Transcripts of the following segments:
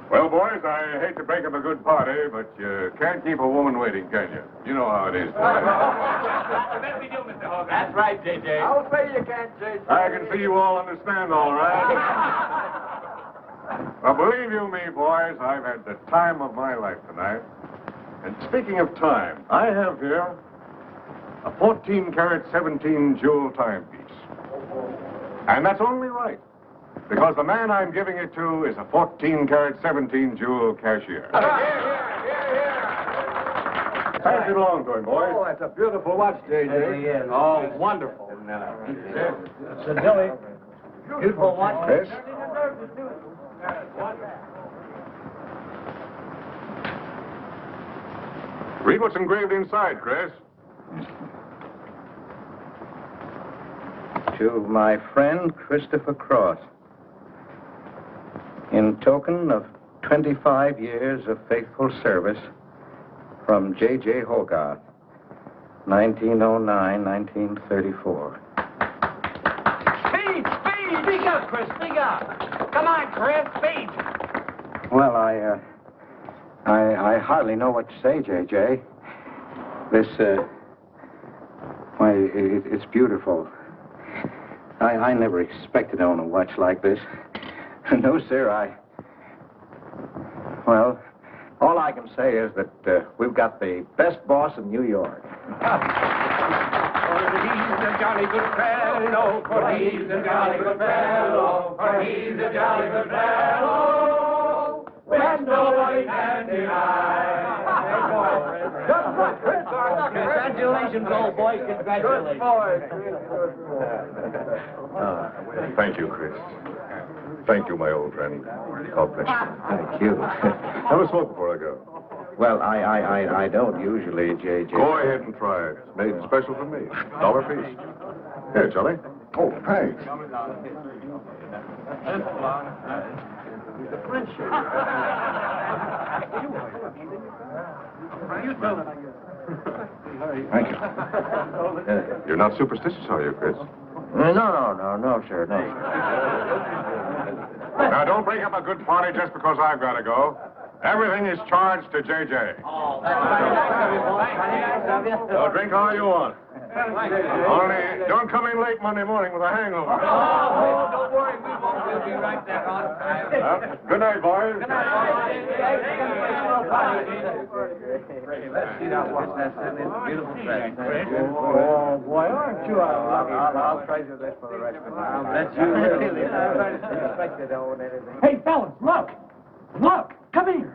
Well, boys, I hate to break up a good party, but you can't keep a woman waiting, can you? You know how it is. That's right, J.J. I'll say you can't, J.J. I can see you all understand, all right. Well, believe you me, boys, I've had the time of my life tonight. And speaking of time, I have here a 14-carat 17-jewel timepiece. And that's only right, because the man I'm giving it to is a 14-carat 17-jewel cashier. Pass it along to him, boys. Oh, that's a beautiful watch, J.J. Oh, wonderful. Sir Dilly. Beautiful watch. Chris? Read what's engraved inside, Chris. To my friend Christopher Cross, in token of 25 years of faithful service, from J.J. Hogarth, 1909-1934. Speed! Speak up, Chris, speak up! Come on, Chris, speed! Well, I hardly know what to say, J.J. This, why, it's beautiful. I never expected to own a watch like this. No, sir, well, all I can say is that we've got the best boss in New York. For he's a jolly good fellow, for he's a jolly good fellow, for he's a jolly good fellow, when nobody can deny. Congratulations, old boy, congratulations. Thank you, Chris. Thank you, my old friend. God bless you. Thank you. Have a smoke before I go. Well, I don't usually, J.J. Go ahead and try it. It's made special for me. $1 piece. Here, Charlie. Oh, thanks. Thank you. You're not superstitious, are you, Chris? No, sir, no. Now, don't break up a good party just because I've got to go. Everything is charged to J.J. Oh, that's nice of you. So drink all you want. Only don't come in late Monday morning with a hangover. Oh, don't worry, we won't. We'll be right there on time. Good night, boys. Good night, let's see that watch. That's a beautiful dress. Oh, boy, aren't you I'll treasure this for the rest of my life. That's you, really. Expected to own anything. Hey, fellas, look! Look! Come here!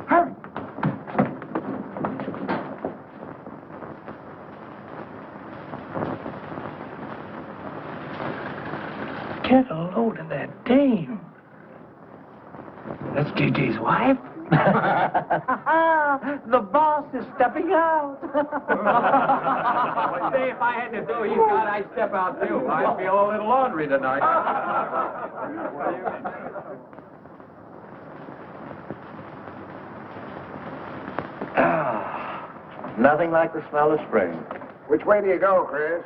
Hurry! Get a load of that dame. That's J.J.'s wife. The boss is stepping out. Say, if I had to do he's got, I'd step out too. I'd feel a little laundry tonight. Nothing like the smell of spring. Which way do you go, Chris?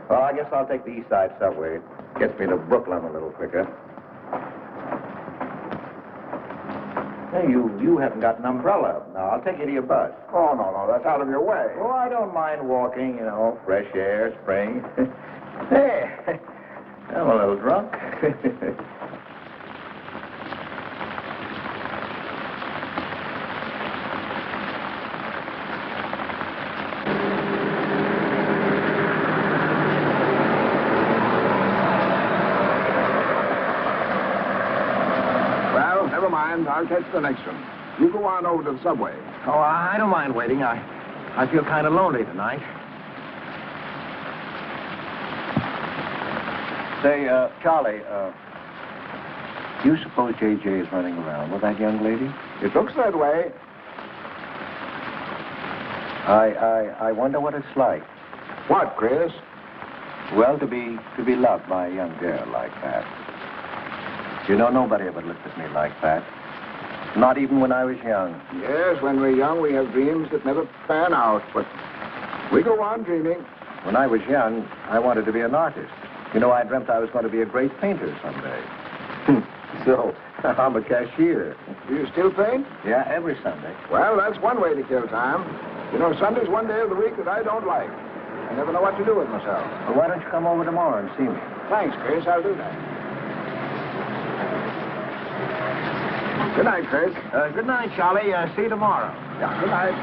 Well, I guess I'll take the East Side subway. Gets me to Brooklyn a little quicker. Hey, you haven't got an umbrella. Now, I'll take you to your bus. Oh, no, that's out of your way. Oh, I don't mind walking, fresh air, spring. Hey, I'm a little drunk. Well, never mind. I'll catch the next one. You go on over to the subway. Oh, I don't mind waiting. I feel kind of lonely tonight. Say, Charlie, do you suppose J.J. is running around with that young lady? It looks that way. I wonder what it's like. What, Chris? Well, to be loved by a young girl like that. You know, nobody ever looked at me like that. Not even when I was young. Yes, when we're young, we have dreams that never pan out, but we go on dreaming. When I was young, I wanted to be an artist. You know, I dreamt I was going to be a great painter someday. So, I'm a cashier. Do you still paint? Yeah, every Sunday. Well, that's one way to kill time. You know, Sunday's one day of the week that I don't like. I never know what to do with myself. Well, why don't you come over tomorrow and see me? Thanks, Chris. I'll do that. Good night, Chris. Good night, Charlie. See you tomorrow. Yeah, good night.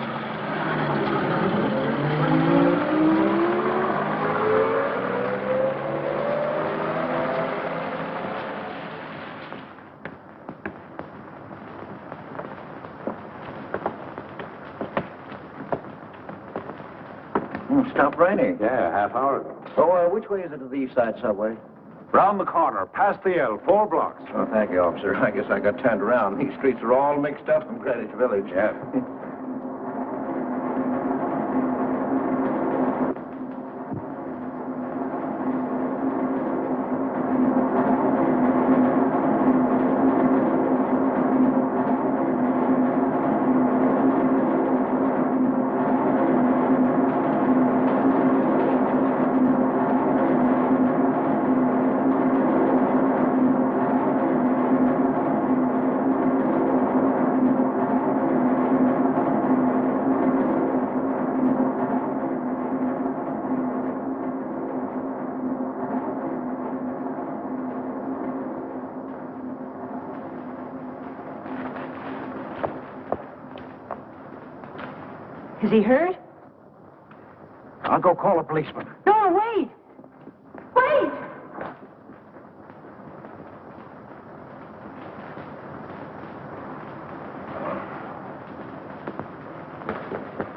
Stopped raining. Yeah, half hour ago. So, which way is it to the East Side Subway? Round the corner, past the L, 4 blocks. Oh, thank you, officer. I guess I got turned around. These streets are all mixed up in Greenwich Village. Yeah. Is he hurt? I'll go call a policeman. No, wait! Wait!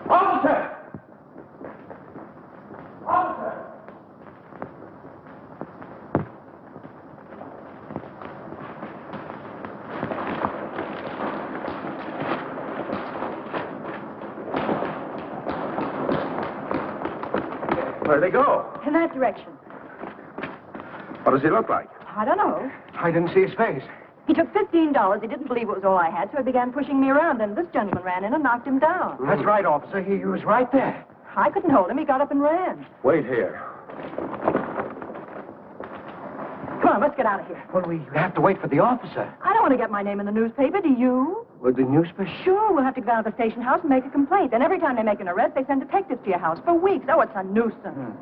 Officer! Officer! Where'd they go? In that direction. What does he look like? I don't know. I didn't see his face. He took $15. He didn't believe it was all I had, so he began pushing me around, and this gentleman ran in and knocked him down. That's right, officer. He was right there. I couldn't hold him. He got up and ran. Wait here. Come on, let's get out of here. Well, we have to wait for the officer. I don't want to get my name in the newspaper, do you? With the newspaper? Sure, we'll have to go down to the station house and make a complaint. Then every time they make an arrest, they send detectives to your house for weeks. Oh, it's a nuisance.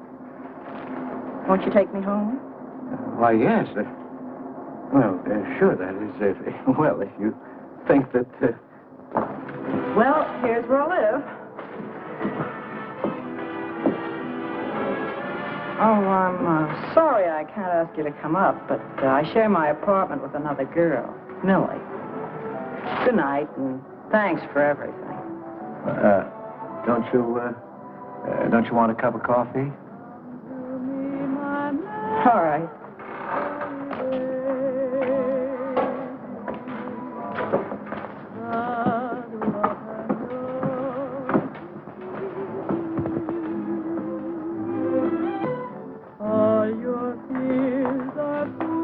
Won't you take me home? Why, yes. Sure, that is, well, if you think that, Well, here's where I live. Oh, I'm sorry I can't ask you to come up, but I share my apartment with another girl, Millie. Good night, and thanks for everything. don't you want a cup of coffee? All right.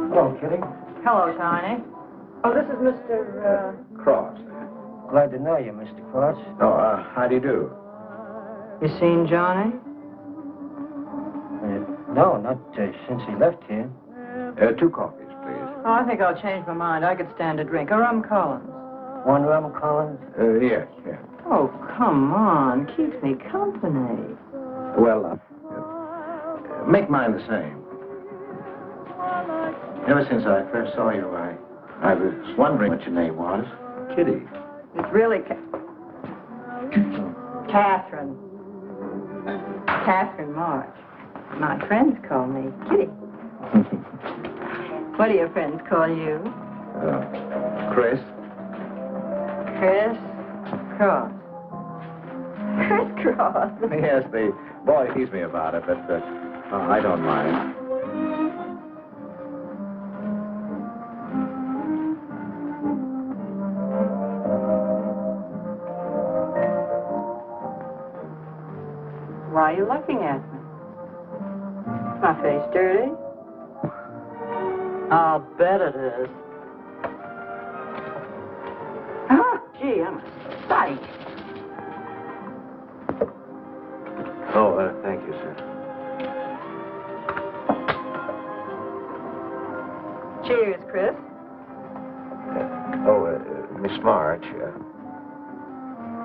Hello, Kitty. Hello, Tiny. Oh, this is Mr. Cross. Glad to know you, Mr. Cross. Oh, how do you do? You seen Johnny? No, not since he left here. 2 coffees, please. Oh, I think I'll change my mind. I could stand a drink. A rum Collins. One rum, Collins? Yes, yes. Oh, come on. Keeps me company. Well, make mine the same. Ever since I first saw you, I was wondering what your name was. Kitty. It's really Catherine. Catherine March. My friends call me Kitty. What do your friends call you? Chris. Chris Cross. Chris Cross. Yes, the boy teased me about it, but I don't mind. Why are you looking at me? Is my face dirty? I'll bet it is. Ah, gee, I'm a sight. Oh, thank you, sir. Cheers, Chris. Miss March.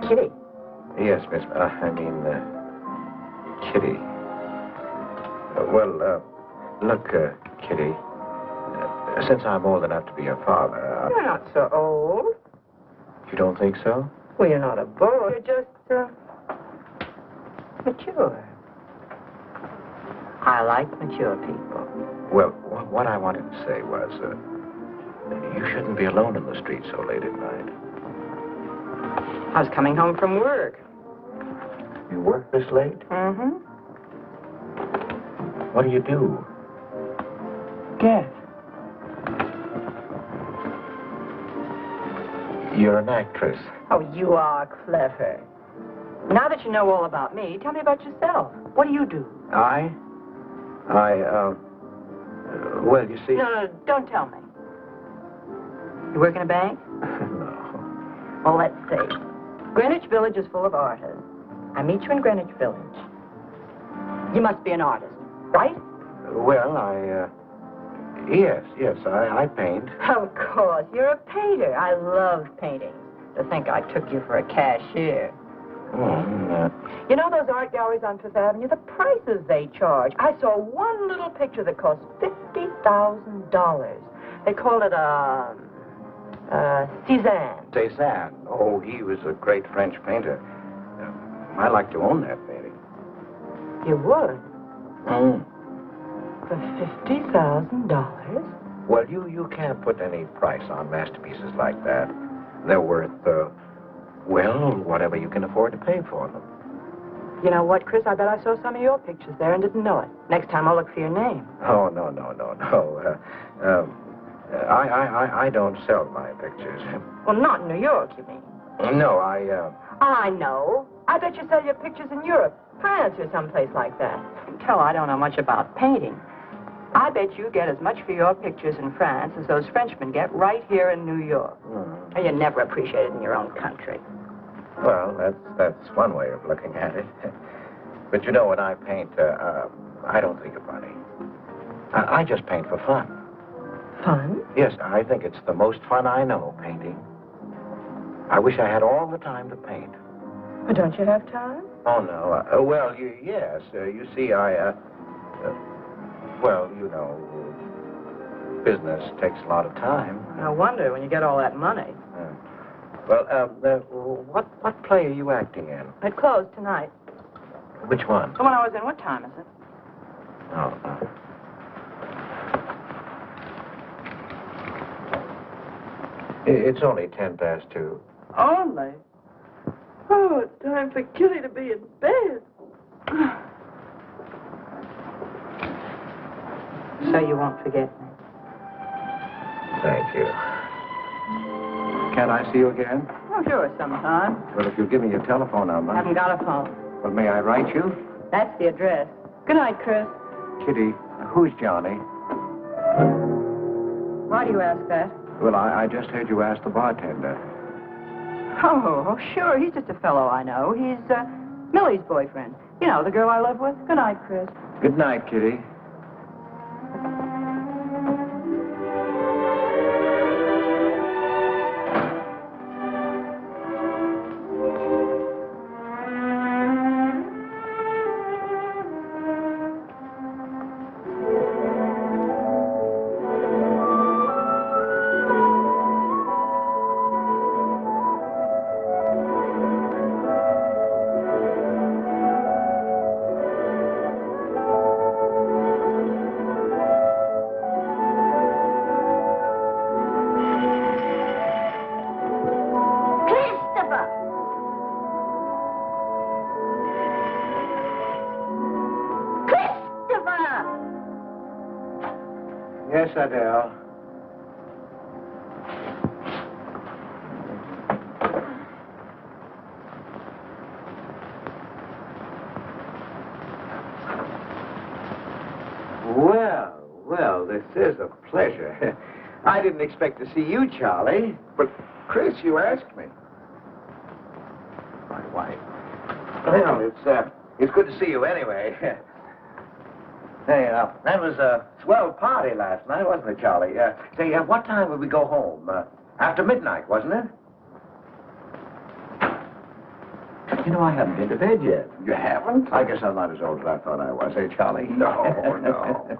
Kitty. Yes, Miss. Kitty. Look, Kitty. Since I'm old enough to be your father, You're not so old. You don't think so? Well, you're not a boy. You're just, mature. I like mature people. Well, what I wanted to say was, you shouldn't be alone in the street so late at night. I was coming home from work. You work this late? Mm-hmm. What do you do? Guess. You're an actress. Oh, you are clever. Now that you know all about me, tell me about yourself. What do you do? Well, you see... No, don't tell me. You work in a bank? No. Well, let's see. Greenwich Village is full of artists. I meet you in Greenwich Village. You must be an artist, right? Well, Yes, I paint. Of course. You're a painter. I love painting. To think I took you for a cashier. You know those art galleries on Fifth Avenue? The prices they charge. I saw one little picture that cost $50,000. They call it Cézanne. Cézanne. Oh, he was a great French painter. I'd like to own that painting. You would? For $50,000? Well, you can't put any price on masterpieces like that. They're worth, whatever you can afford to pay for them. You know what, Chris? I bet I saw some of your pictures there and didn't know it. Next time I'll look for your name. Oh, no. I don't sell my pictures. Well, not in New York, you mean? No, I know. I bet you sell your pictures in Europe, France, or someplace like that. You can tell I don't know much about painting. I bet you get as much for your pictures in France as those Frenchmen get right here in New York. And you're never appreciated in your own country. Well, that's one way of looking at it. But you know, when I paint, I don't think of money. I just paint for fun. Fun? Yes, I think it's the most fun I know, painting. I wish I had all the time to paint. But don't you have time? Oh, no. Yes. You see, business takes a lot of time. No wonder when you get all that money. What play are you acting in? It closed tonight. Which one? The one I was in. What time is it? Oh, It's only 2:10. Only? Oh, it's time for Kitty to be in bed. So you won't forget me? Thank you. Can't I see you again? Oh, sure, sometime. Well, if you'll give me your telephone number. I haven't got a phone. Well, may I write you? That's the address. Good night, Chris. Kitty, who's Johnny? Why do you ask that? Well, I just heard you ask the bartender. Oh, sure. He's just a fellow I know. He's Millie's boyfriend. You know, the girl I live with. Good night, Chris. Good night, Kitty. Yes, Adele. Well, this is a pleasure. I didn't expect to see you, Charlie. But, Chris, you asked me. My wife. Well, it's good to see you anyway. Hey, that was a swell party last night, wasn't it, Charlie? Say, what time would we go home? After midnight, wasn't it? You know, I haven't been to bed yet. You haven't? I guess I'm not as old as I thought I was, eh, Charlie? No, no.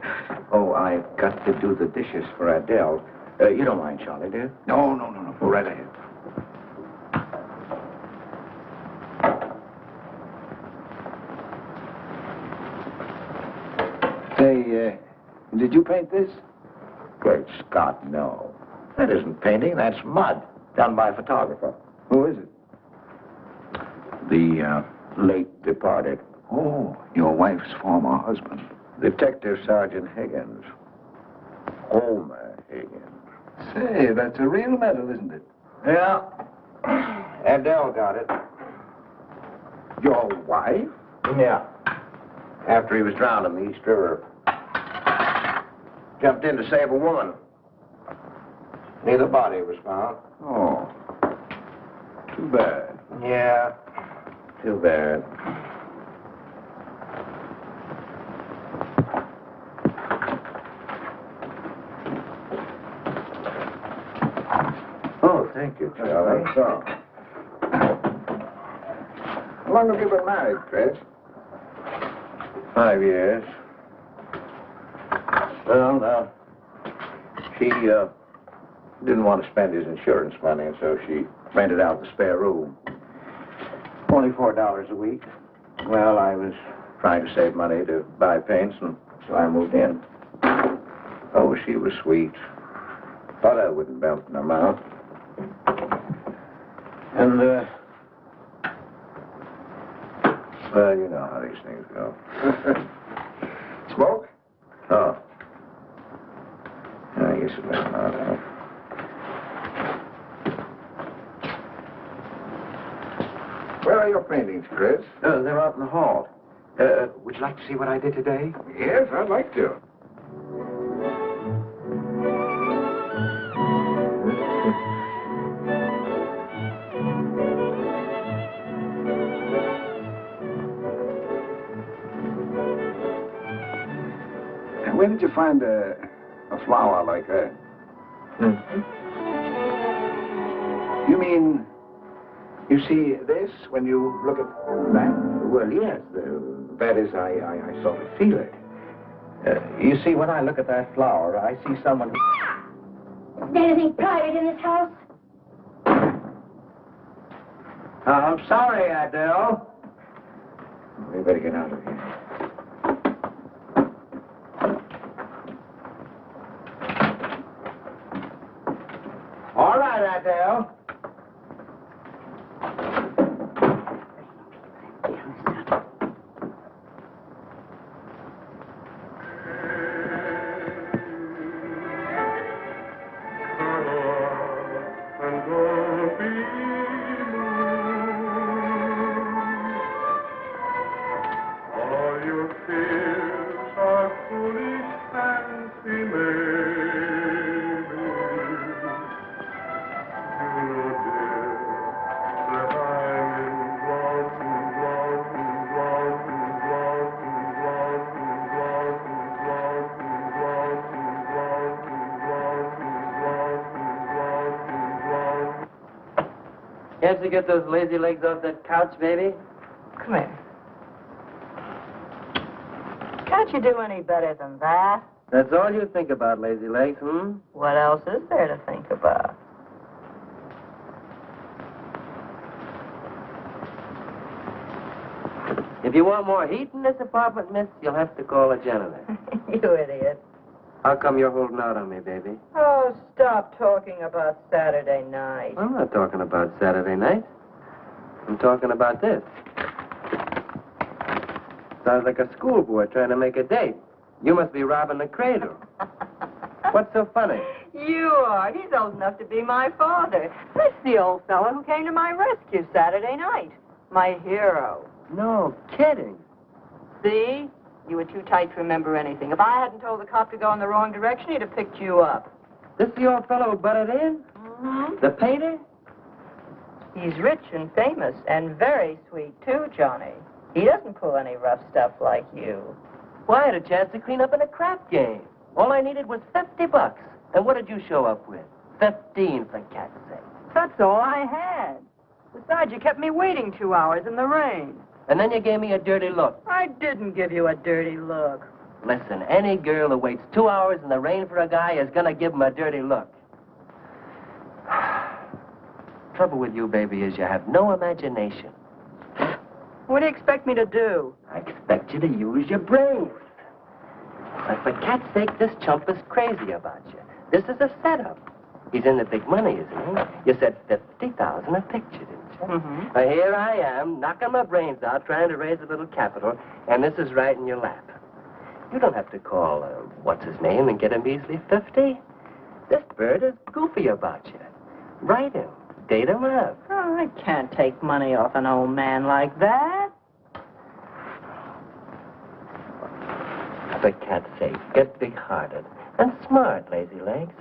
Oh, I've got to do the dishes for Adele. You don't mind, Charlie, do you? No. Go right ahead. Say, did you paint this? Great Scott, no. That isn't painting, that's mud. Done by a photographer. Who is it? The late departed. Oh, your wife's former husband. Detective Sergeant Higgins. Homer Higgins. Say, that's a real medal, isn't it? Yeah. Adele got it. Your wife? Yeah. After he was drowned in the East River. Jumped in to save a woman. Neither body was found. Oh. Too bad. Yeah. Too bad. Oh, thank you, Charlie. So. How long have you been married, Fritz? 5 years. Well, she didn't want to spend his insurance money, and so she rented out the spare room. Only $4 a week. Well, I was trying to save money to buy paints, and so I moved in. Oh, she was sweet. Thought I wouldn't melt in her mouth. And, well, you know how these things go. Smoke? Oh. I guess it doesn't matter. Where are your paintings, Chris? They're out in the hall. Would you like to see what I did today? Yes, I'd like to. Where did you find a flower like that? You mean, you see this when you look at that? Well, yes. That is, I sort of feel it. You see, when I look at that flower, I see someone who... Is there anything private in this house? I'm sorry, Adele. We better get out of here. All right, Adele. Can't you get those lazy legs off that couch, baby? Come here. Can't you do any better than that? That's all you think about, lazy legs, hmm? What else is there to think about? If you want more heat in this apartment, miss, you'll have to call a janitor. You idiot. How come you're holding out on me, baby? Oh, stop talking about Saturday night. I'm not talking about Saturday night. I'm talking about this. Sounds like a schoolboy trying to make a date. You must be robbing the cradle. What's so funny? You are. He's old enough to be my father. That's the old fellow who came to my rescue Saturday night. My hero. No kidding. See? You were too tight to remember anything. If I hadn't told the cop to go in the wrong direction, he'd have picked you up. This the old fellow who butted in? Mm-hmm. The painter? He's rich and famous and very sweet, too, Johnny. He doesn't pull any rough stuff like you. Well, I had a chance to clean up in a crap game. All I needed was $50. And what did you show up with? 15, for cat's sake. That's all I had. Besides, you kept me waiting 2 hours in the rain. And then you gave me a dirty look. I didn't give you a dirty look. Listen, any girl who waits 2 hours in the rain for a guy is gonna give him a dirty look. Trouble with you, baby, is you have no imagination. What do you expect me to do? I expect you to use your brains. But for cat's sake, this chump is crazy about you. This is a setup. He's in the big money, isn't he? You said 50,000 a picture, didn't you? Mm-hmm. Now, here I am, knocking my brains out, trying to raise a little capital, and this is right in your lap. You don't have to call, what's his name, and get a measly 50. This bird is goofy about you. Write him. Date him up. Oh, I can't take money off an old man like that. For cat's sake, get big-hearted and smart, lazy legs.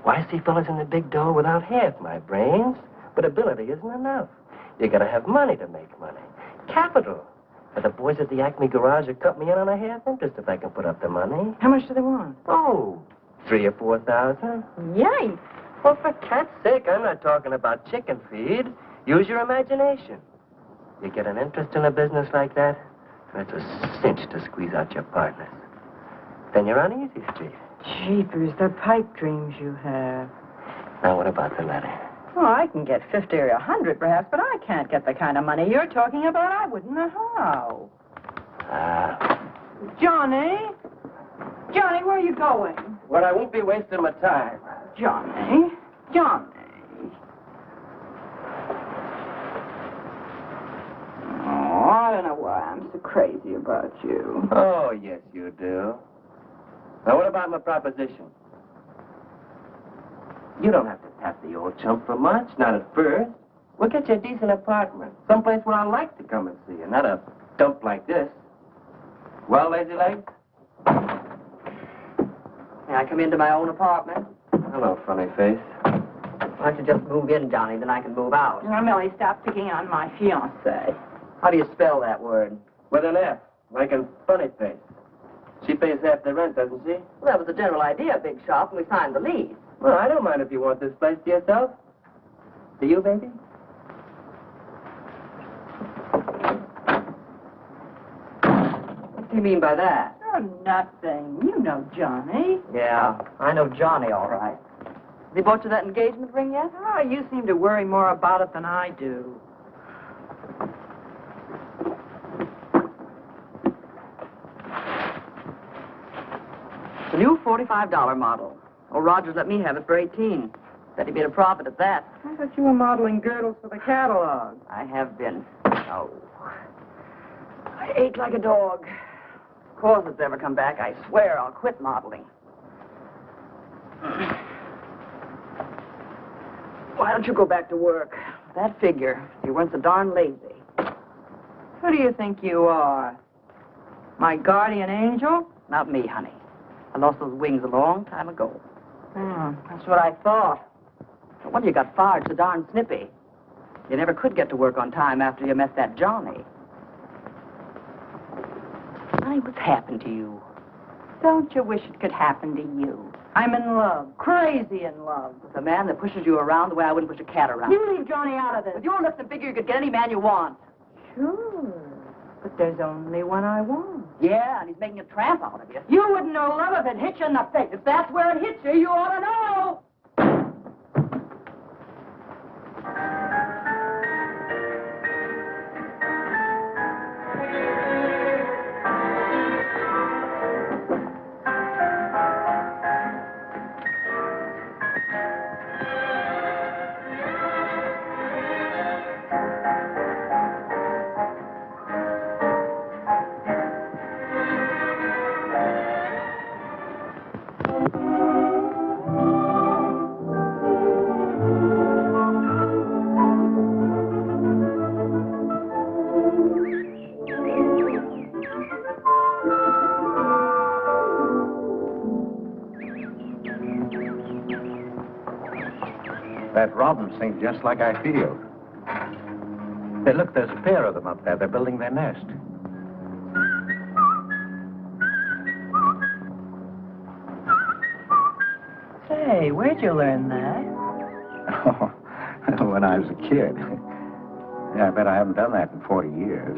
Why, I see fellas in the big door without half my brains, but ability isn't enough. You gotta have money to make money. Capital. But the boys at the Acme garage will cut me in on a half interest if I can put up the money. How much do they want? Oh, 3,000 or 4,000. Yikes. Well, for cat's sake, I'm not talking about chicken feed. Use your imagination. You get an interest in a business like that, that's a cinch to squeeze out your partners. Then you're on easy street. Jeepers, the pipe dreams you have. Now, what about the letter? Oh, I can get 50 or 100 perhaps, but I can't get the kind of money you're talking about. I wouldn't know how. Johnny? Johnny, where are you going? Well, I won't be wasting my time. Johnny? Johnny? Oh, I don't know why I'm so crazy about you. Oh, yes, you do. Now, what about my proposition? You don't have to tap the old chump for much, not at first. We'll get you a decent apartment, someplace where I like to come and see you, not a dump like this. Well, lazy legs? May I come into my own apartment? Hello, funny face. Why don't you just move in, Johnny, then I can move out. Now, Millie, stop picking on my fiancé. How do you spell that word? With an F, like in funny face. She pays half the rent, doesn't she? Well, that was the general idea, Big Shop, when we signed the lease. Well, I don't mind if you want this place to yourself. Do you, baby? What do you mean by that? Oh, nothing. You know Johnny. Yeah, I know Johnny, all right. Has he bought you that engagement ring yet? Oh, you seem to worry more about it than I do. It's a new $45 model. Oh, Rogers let me have it for $18. Said he made a profit at that. I thought you were modeling girdles for the catalog. I have been. Oh. I ate like a dog. If corsets ever come back, I swear I'll quit modeling. Why don't you go back to work? That figure, you weren't so darn lazy. Who do you think you are? My guardian angel? Not me, honey. I lost those wings a long time ago. That's what I thought. No wonder you got fired so darn snippy. You never could get to work on time after you met that Johnny. Honey, what's happened to you? Don't you wish it could happen to you? I'm in love, crazy in love. With a man that pushes you around the way I wouldn't push a cat around. You leave Johnny out of this. With your looks and figure, you could get any man you want. Sure, but there's only one I want. Yeah, and he's making a tramp out of you. You wouldn't know love if it hit you in the face. If that's where it hits you, you ought to know. That robin sings just like I feel. Hey, look, there's a pair of them up there. They're building their nest. Say, where'd you learn that? Oh, when I was a kid. Yeah, I bet I haven't done that in 40 years.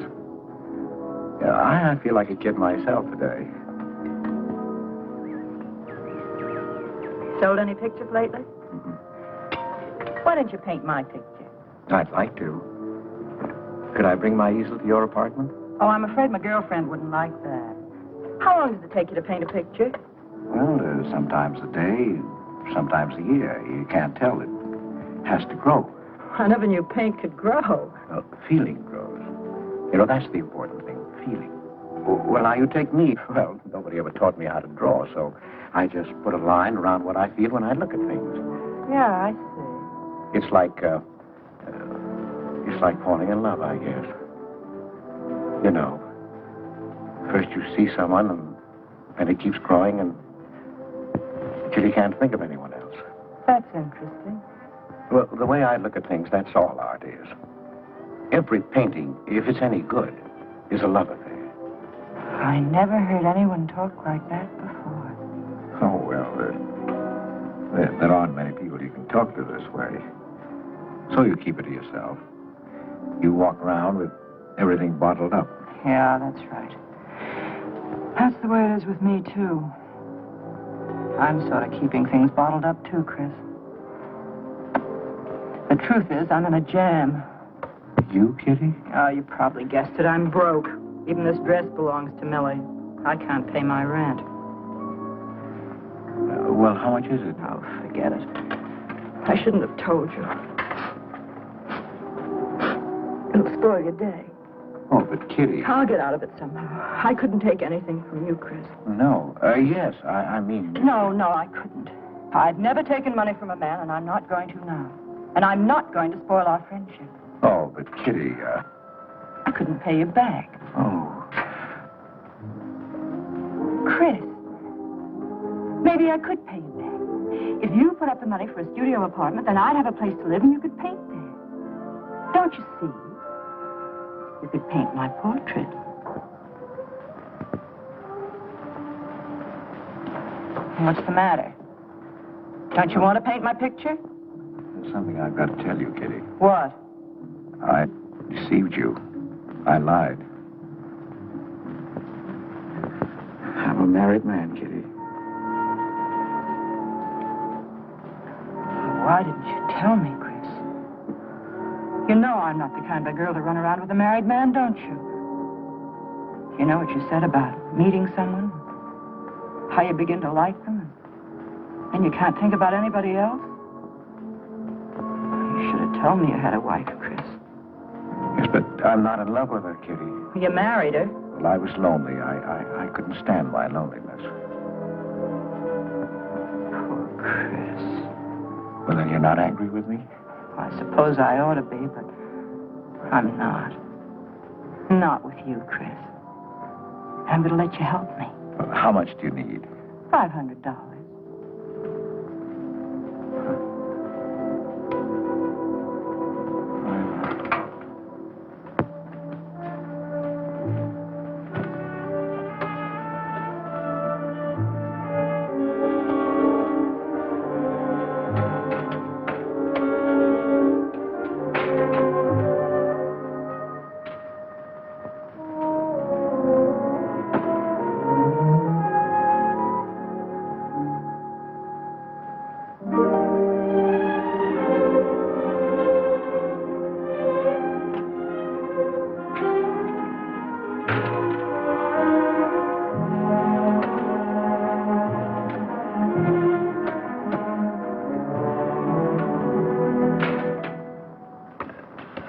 Yeah, I feel like a kid myself today. Sold any pictures lately? Why don't you paint my picture? I'd like to. Could I bring my easel to your apartment? Oh, I'm afraid my girlfriend wouldn't like that. How long does it take you to paint a picture? Well, sometimes a day, sometimes a year. You can't tell. It has to grow. I never knew paint could grow. Well, feeling grows. You know, that's the important thing, feeling. Well, now, you take me. Well, nobody ever taught me how to draw, so I just put a line around what I feel when I look at things. Yeah, I see. It's like falling in love, I guess. You know, first you see someone, and it keeps growing until you can't think of anyone else. That's interesting. Well, the way I look at things, that's all art is. Every painting, if it's any good, is a love affair. I never heard anyone talk like that before. Oh, well, there aren't many people you can talk to this way. So you keep it to yourself. You walk around with everything bottled up. Yeah, that's right. That's the way it is with me, too. I'm sort of keeping things bottled up, too, Chris. The truth is, I'm in a jam. You, Kitty? Oh, you probably guessed it. I'm broke. Even this dress belongs to Millie. I can't pay my rent. Well, how much is it? Oh, forget it. I shouldn't have told you. It'll spoil your day. Oh, but Kitty... I'll get out of it somehow. I couldn't take anything from you, Chris. No. Yes, I mean... No, I couldn't. I've never taken money from a man, and I'm not going to now. And I'm not going to spoil our friendship. Oh, but Kitty, I couldn't pay you back. Oh. Chris, maybe I could pay you back. If you put up the money for a studio apartment, then I'd have a place to live and you could paint there. Don't you see? You could paint my portrait. What's the matter? Don't you want to paint my picture? There's something I've got to tell you, Kitty. What? I deceived you. I lied. I'm a married man, Kitty. Why didn't you tell me, Chris? You know I'm not the kind of girl to run around with a married man, don't you? You know what you said about meeting someone? How you begin to like them? And you can't think about anybody else? You should have told me you had a wife, Chris. Yes, but I'm not in love with her, Kitty. You married her? Well, I was lonely. I couldn't stand my loneliness. Poor Chris. Well, then you're not angry with me? I suppose I ought to be, but I'm not. Not with you, Chris. I'm going to let you help me. Well, how much do you need? $500.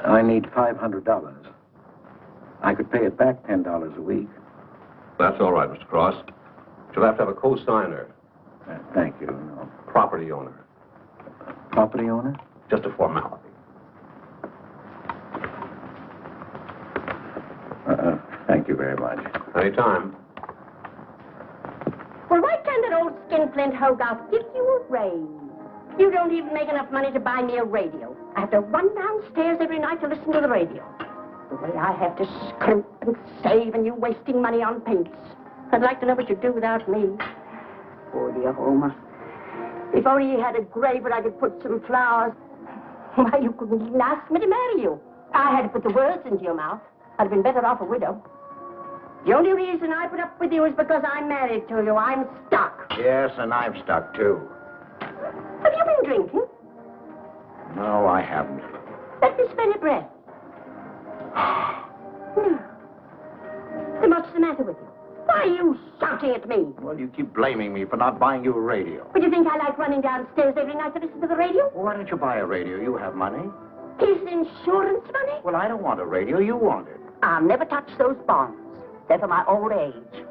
I need $500. I could pay it back $10 a week. That's all right, Mr. Cross. You'll have to have a co-signer. Thank you. No. Property owner. Property owner? Just a formality. Thank you very much. Anytime. Well, why can't an old skinflint Hogarth give you a raise? You don't even make enough money to buy me a radio. I have to run downstairs every night to listen to the radio. The way I have to scrimp and save and you wasting money on paints. I'd like to know what you'd do without me. Oh, dear Homer. If only you had a grave where I could put some flowers. Why, you couldn't even ask me to marry you. I had to put the words into your mouth. I'd have been better off a widow. The only reason I put up with you is because I'm married to you. I'm stuck. Yes, and I'm stuck, too. Have you been drinking? No, I haven't. Let me smell your breath. No. So what's the matter with you? Why are you shouting at me? Well, you keep blaming me for not buying you a radio. But you think I like running downstairs every night to listen to the radio? Well, why don't you buy a radio? You have money. His insurance money? Well, I don't want a radio. You want it. I'll never touch those bonds. They're for my old age.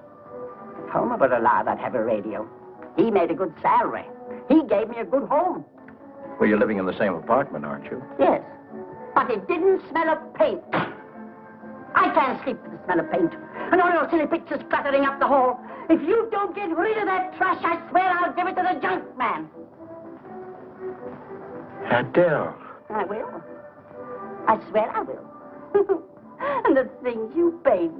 If Homer were alive, I'd have a radio. He made a good salary. He gave me a good home. Well, you're living in the same apartment, aren't you? Yes, but it didn't smell of paint. I can't sleep with the smell of paint. And all your silly pictures cluttering up the hall. If you don't get rid of that trash, I swear I'll give it to the junk man. Adele. I will. I swear I will. And the things you paint.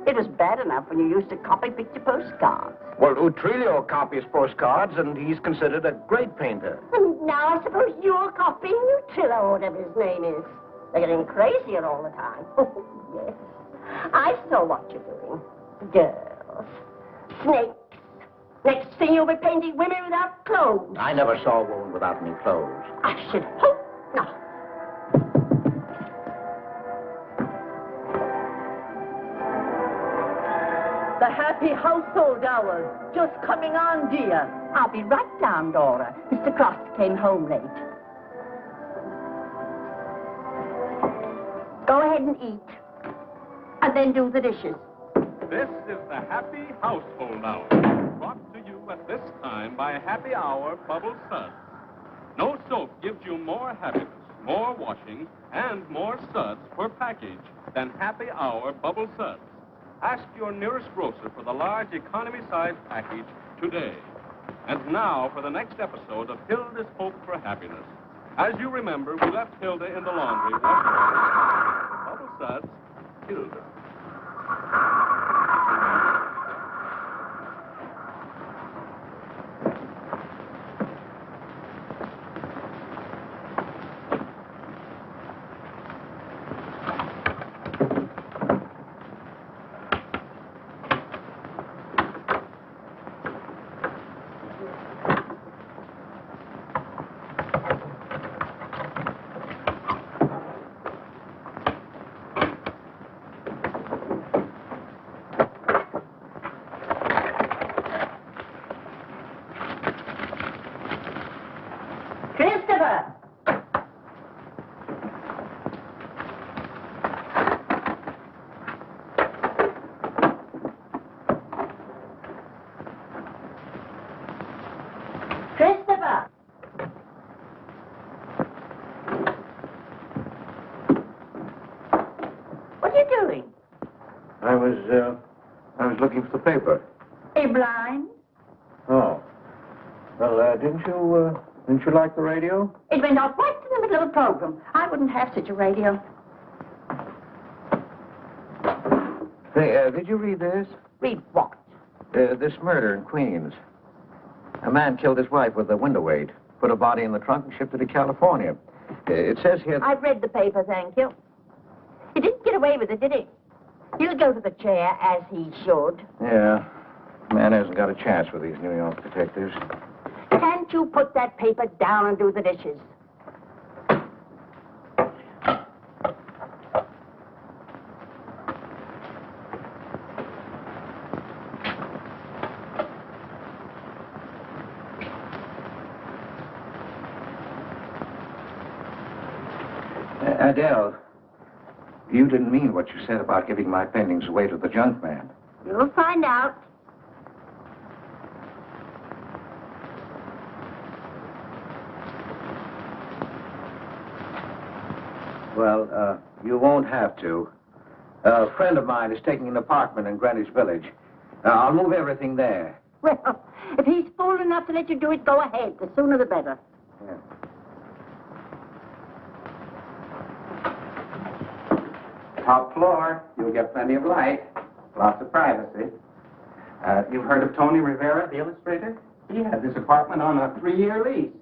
It was bad enough when you used to copy picture postcards. Well, Utrillo copies postcards, and he's considered a great painter. And now I suppose you're copying Utrillo, or whatever his name is. They're getting crazier all the time. Oh, yes. I saw what you're doing. Girls. Snakes. Next thing you'll be painting women without clothes. I never saw a woman without any clothes. I should hope not. The happy household hours. Just coming on, dear. I'll be right down, Dora. Mr. Cross came home late. Go ahead and eat. And then do the dishes. This is the Happy Household Hour, brought to you at this time by Happy Hour Bubble Suds. No soap gives you more happiness, more washing, and more suds per package than Happy Hour Bubble Suds. Ask your nearest grocer for the large economy-sized package today. And now for the next episode of Hilda's Hope for Happiness. As you remember, we left Hilda in the laundry. Bubble Suds, Hilda. I was looking for the paper. Are you blind? Oh. Well, didn't you like the radio? It went off right in the middle of the program. I wouldn't have such a radio. Say, did you read this? Read what? This murder in Queens. A man killed his wife with a window weight, put her body in the trunk and shipped her to California. It says here... I've read the paper, thank you. He didn't get away with it, did he? He'll go to the chair, as he should. Yeah. Man hasn't got a chance with these New York detectives. Can't you put that paper down and do the dishes? Adele, you didn't mean what you said about giving my paintings away to the junk man. You'll find out. Well, you won't have to. A friend of mine is taking an apartment in Greenwich Village. I'll move everything there. Well, if he's fool enough to let you do it, go ahead. The sooner the better. Yeah. Top floor. You'll get plenty of light. Lots of privacy. You've heard of Tony Rivera, the illustrator? He had this apartment on a 3-year lease.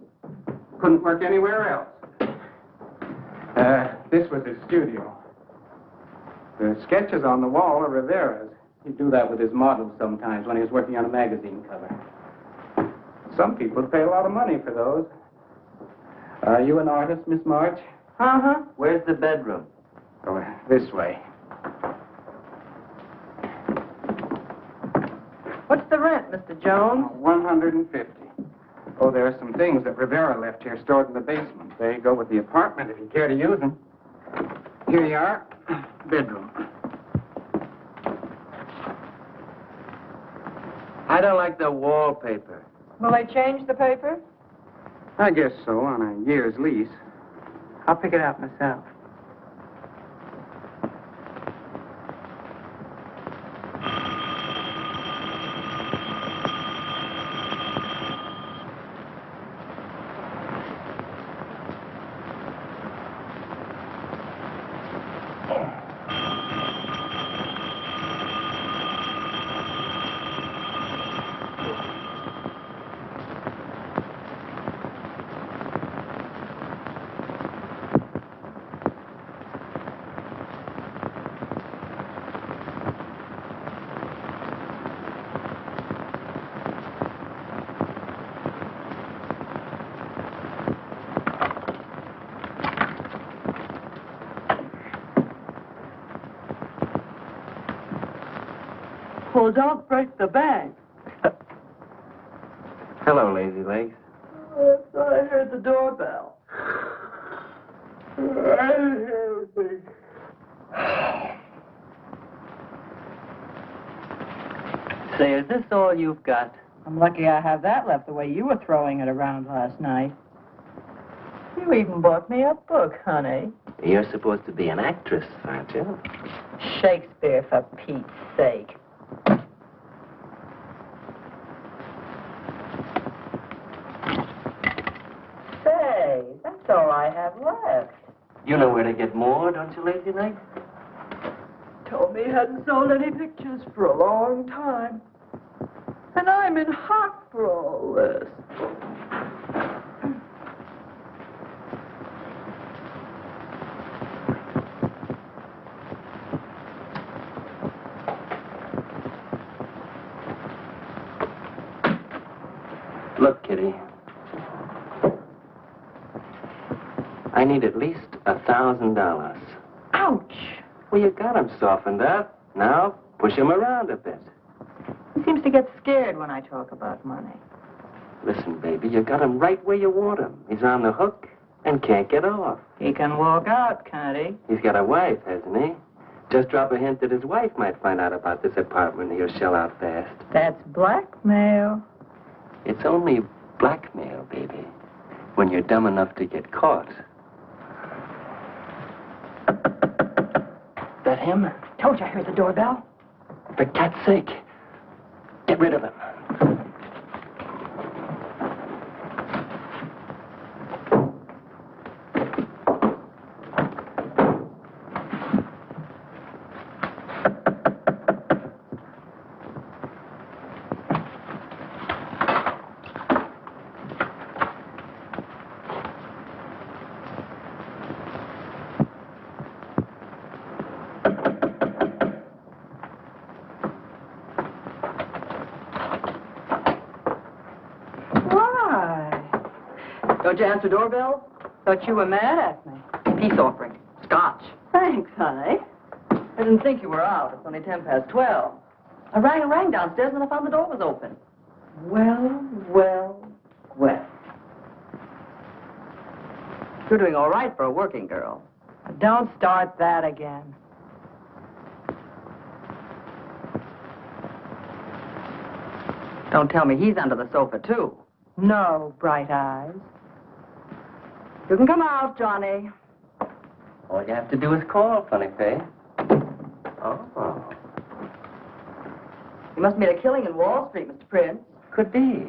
Couldn't work anywhere else. This was his studio. The sketches on the wall are Rivera's. He'd do that with his models sometimes when he was working on a magazine cover. Some people pay a lot of money for those. Are you an artist, Miss March? Uh-huh. Where's the bedroom? Oh, this way. What's the rent, Mr. Jones? $150. Oh, there are some things that Rivera left here stored in the basement. They go with the apartment if you care to use them. Here you are. Bedroom. I don't like the wallpaper. Will they change the paper? I guess so, on a year's lease. I'll pick it out myself. Well, don't break the bank. Hello, Lazy Legs. I thought I heard the doorbell. I didn't hear anything. Say, is this all you've got? I'm lucky I have that left the way you were throwing it around last night. You even bought me a book, honey. You're supposed to be an actress, aren't you? Shakespeare, for Pete's sake. Say, that's all I have left. You know where to get more, don't you, Lazy Legs? Told me he hadn't sold any pictures for a long time. And I'm in hock for all this. Look, Kitty. I need at least $1,000. Ouch! Well, you got him softened up. Now, push him around a bit. He seems to get scared when I talk about money. Listen, baby, you got him right where you want him. He's on the hook and can't get off. He can walk out, can't he? He's got a wife, hasn't he? Just drop a hint that his wife might find out about this apartment and he'll shell out fast. That's blackmail. It's only blackmail, baby, when you're dumb enough to get caught. That him? Told you I heard the doorbell. For cat's sake, get rid of him. Don't you answer doorbell? Thought you were mad at me. Peace offering. Scotch. Thanks, honey. I didn't think you were out. It's only 12:10. I rang downstairs and I found the door was open. Well. You're doing all right for a working girl. Don't start that again. Don't tell me he's under the sofa, too. No, bright eyes. You can come out, Johnny. All you have to do is call, funny face. Oh. You must have made a killing in Wall Street, Mr. Prince. Could be.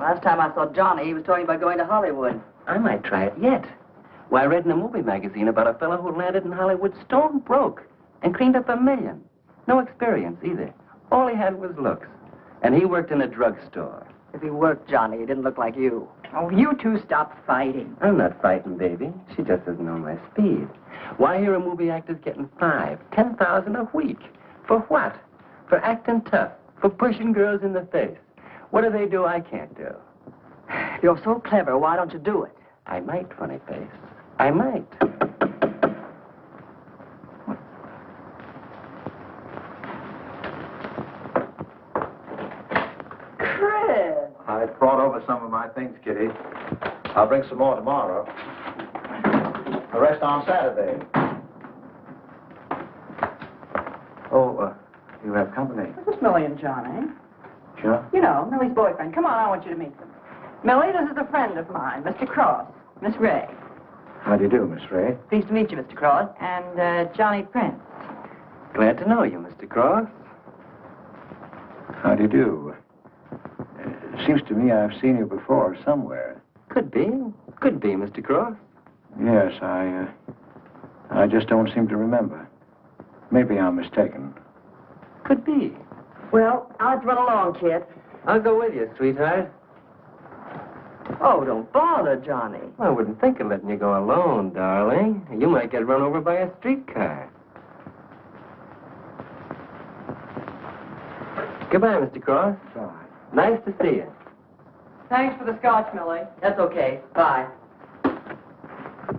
Last time I saw Johnny, he was talking about going to Hollywood. I might try it yet. Why, I read in a movie magazine about a fellow who landed in Hollywood stone broke and cleaned up $1 million. No experience, either. All he had was looks. And he worked in a drugstore. If he worked Johnny, he didn't look like you. Oh, you two stop fighting. I'm not fighting, baby. She just doesn't know my speed. Why here are movie actors getting $5,000, $10,000 a week? For what? For acting tough. For pushing girls in the face. What do they do I can't do? You're so clever. Why don't you do it? I might, funny face. I might. Chris! I brought over some of my things, Kitty. I'll bring some more tomorrow. The rest on Saturday. Oh, you have company. This is Millie and Johnny. Sure. You know, Millie's boyfriend. Come on, I want you to meet them. Millie, this is a friend of mine, Mr. Cross. Miss Ray. How do you do, Miss Ray? Pleased to meet you, Mr. Cross. And Johnny Prince. Glad to know you, Mr. Cross. How do you do? Seems to me I've seen you before somewhere. Could be. Could be, Mr. Cross. Yes, I just don't seem to remember. Maybe I'm mistaken. Could be. Well, I'll have to run along, kid. I'll go with you, sweetheart. Oh, don't bother, Johnny. I wouldn't think of letting you go alone, darling. You might get run over by a streetcar. Goodbye, Mr. Cross. Bye. Nice to see you. Thanks for the scotch, Millie. That's okay. Bye.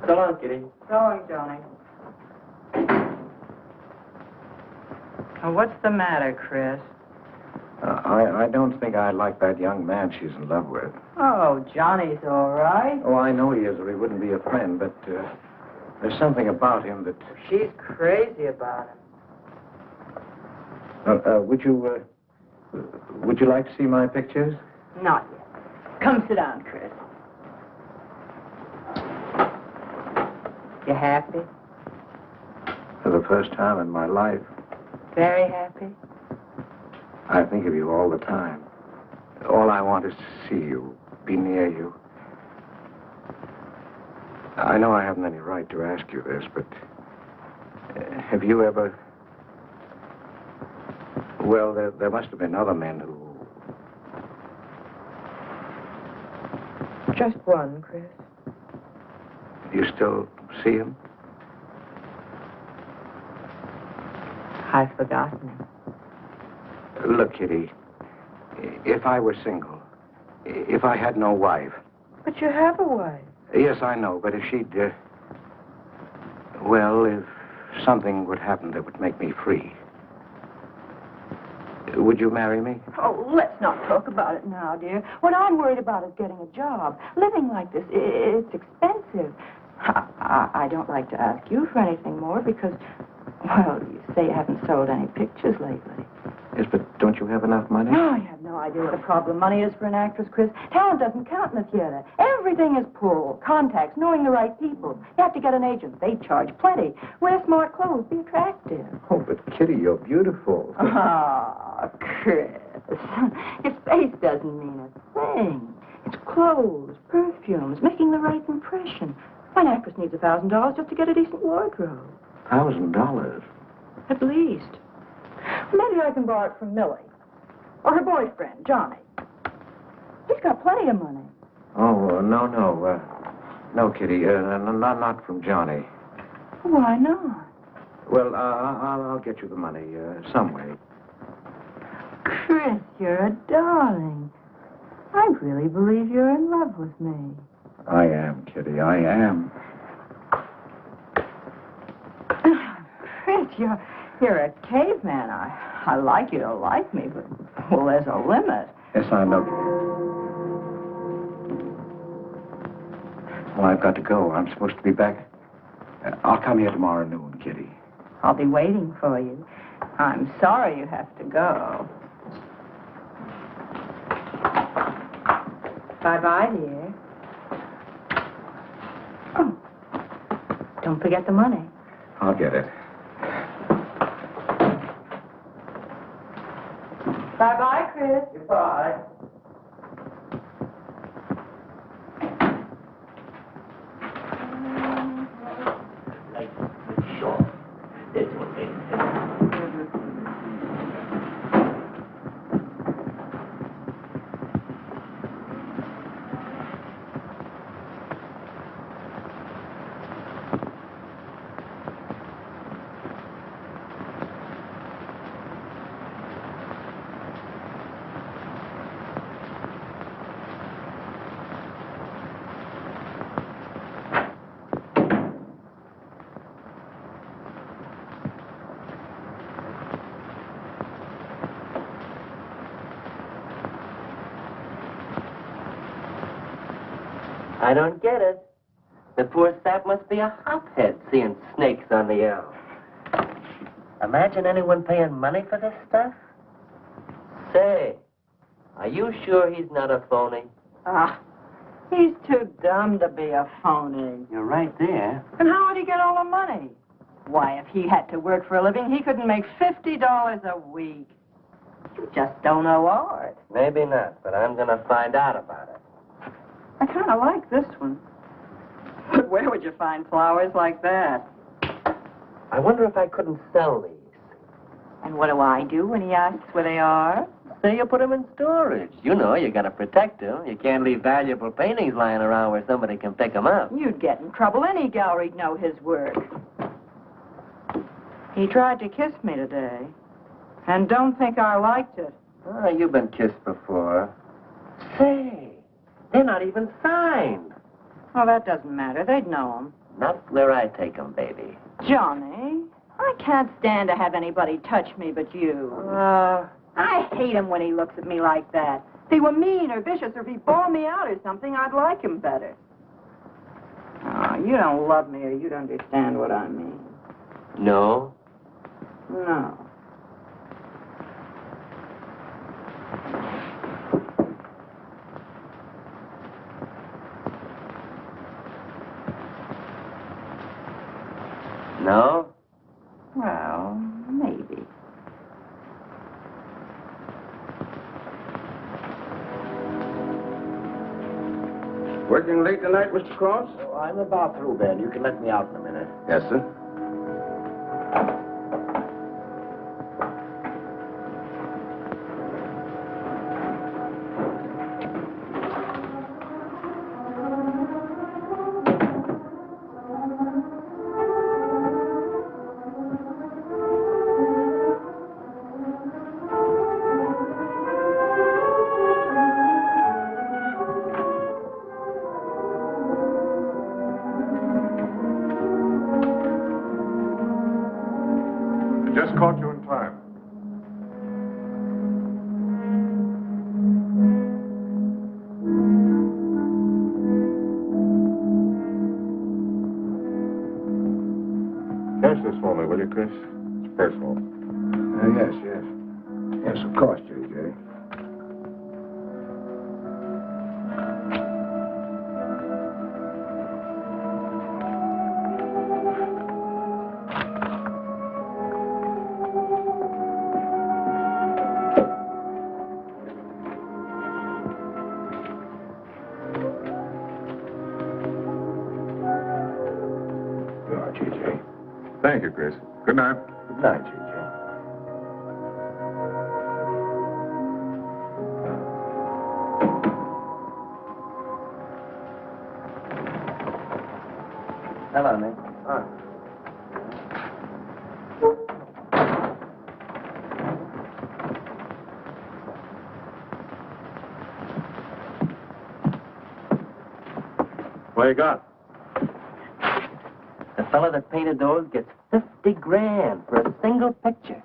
So long, Kitty. So long, Johnny. Oh, what's the matter, Chris? I don't think I like that young man she's in love with. Oh, Johnny's all right. Oh, I know he is, or he wouldn't be a friend, but there's something about him that... She's crazy about him. Would you like to see my pictures? Not yet. Come sit down, Chris. You happy? For the first time in my life, Very happy? I think of you all the time. All I want is to see you, be near you. I know I haven't any right to ask you this, but have you ever... Well, there must have been other men who... Just one, Chris. You still see him? I've forgotten him. Look, Kitty, if I were single, if I had no wife... But you have a wife. Yes, I know, but if she'd... well, if something would happen that would make me free... Would you marry me? Oh, let's not talk about it now, dear. What I'm worried about is getting a job. Living like this, it's expensive. I don't like to ask you for anything more because, well, you say you haven't sold any pictures lately. Yes, but don't you have enough money? Oh, you have no idea what a problem money is for an actress, Chris. Talent doesn't count in the theater. Everything is pull, contacts, knowing the right people. You have to get an agent. They charge plenty. Wear smart clothes. Be attractive. Oh, but Kitty, you're beautiful. Ah, Chris. Your face doesn't mean a thing. It's clothes, perfumes, making the right impression. An actress needs $1,000 just to get a decent wardrobe. $1,000? At least. Maybe I can borrow it from Millie. Or her boyfriend, Johnny. He's got plenty of money. Oh, no. No, Kitty, not from Johnny. Why not? Well, I'll get you the money some way. Chris, you're a darling. I really believe you're in love with me. I am, Kitty, I am. Chris, you're a caveman. I like you to like me, but, well, there's a limit. Yes, I know. Well, I've got to go. I'm supposed to be back. I'll come here tomorrow noon, Kitty. I'll be waiting for you. I'm sorry you have to go. Bye-bye, dear. Oh, don't forget the money. I'll get it. Bye-bye, Chris. Goodbye. I don't get it. The poor sap must be a hophead seeing snakes on the L. Imagine anyone paying money for this stuff. Say, are you sure he's not a phony? Ah, he's too dumb to be a phony. You're right there. And how would he get all the money? Why, if he had to work for a living, he couldn't make $50 a week. You just don't know art. Maybe not, but I'm going to find out about it. I kind of like this one. But where would you find flowers like that? I wonder if I couldn't sell these. And what do I do when he asks where they are? Say you put them in storage. You know, you got to protect them. You can't leave valuable paintings lying around where somebody can pick them up. You'd get in trouble. Any gallery'd know his work. He tried to kiss me today. And don't think I liked it. Oh, you've been kissed before. Say, they're not even signed. Oh, that doesn't matter. They'd know them. Not where I take them, baby. Johnny, I can't stand to have anybody touch me but you. I hate him when he looks at me like that. If he were mean or vicious or if he bawled me out or something, I'd like him better. Oh, you don't love me or you'd understand what I mean. No? No. No? Well, maybe. Working late tonight, Mr. Cross? Oh, I'm about through, Ben. You can let me out in a minute. Yes, sir. Just caught you in time. Cash this for me, will you, Chris? It's personal. Yes. Yes, of course, J.J. J.J. Thank you, Chris. Good night. Good night, J.J. Hello, Nick. What you got? The fella that painted those gets $50,000 for a single picture.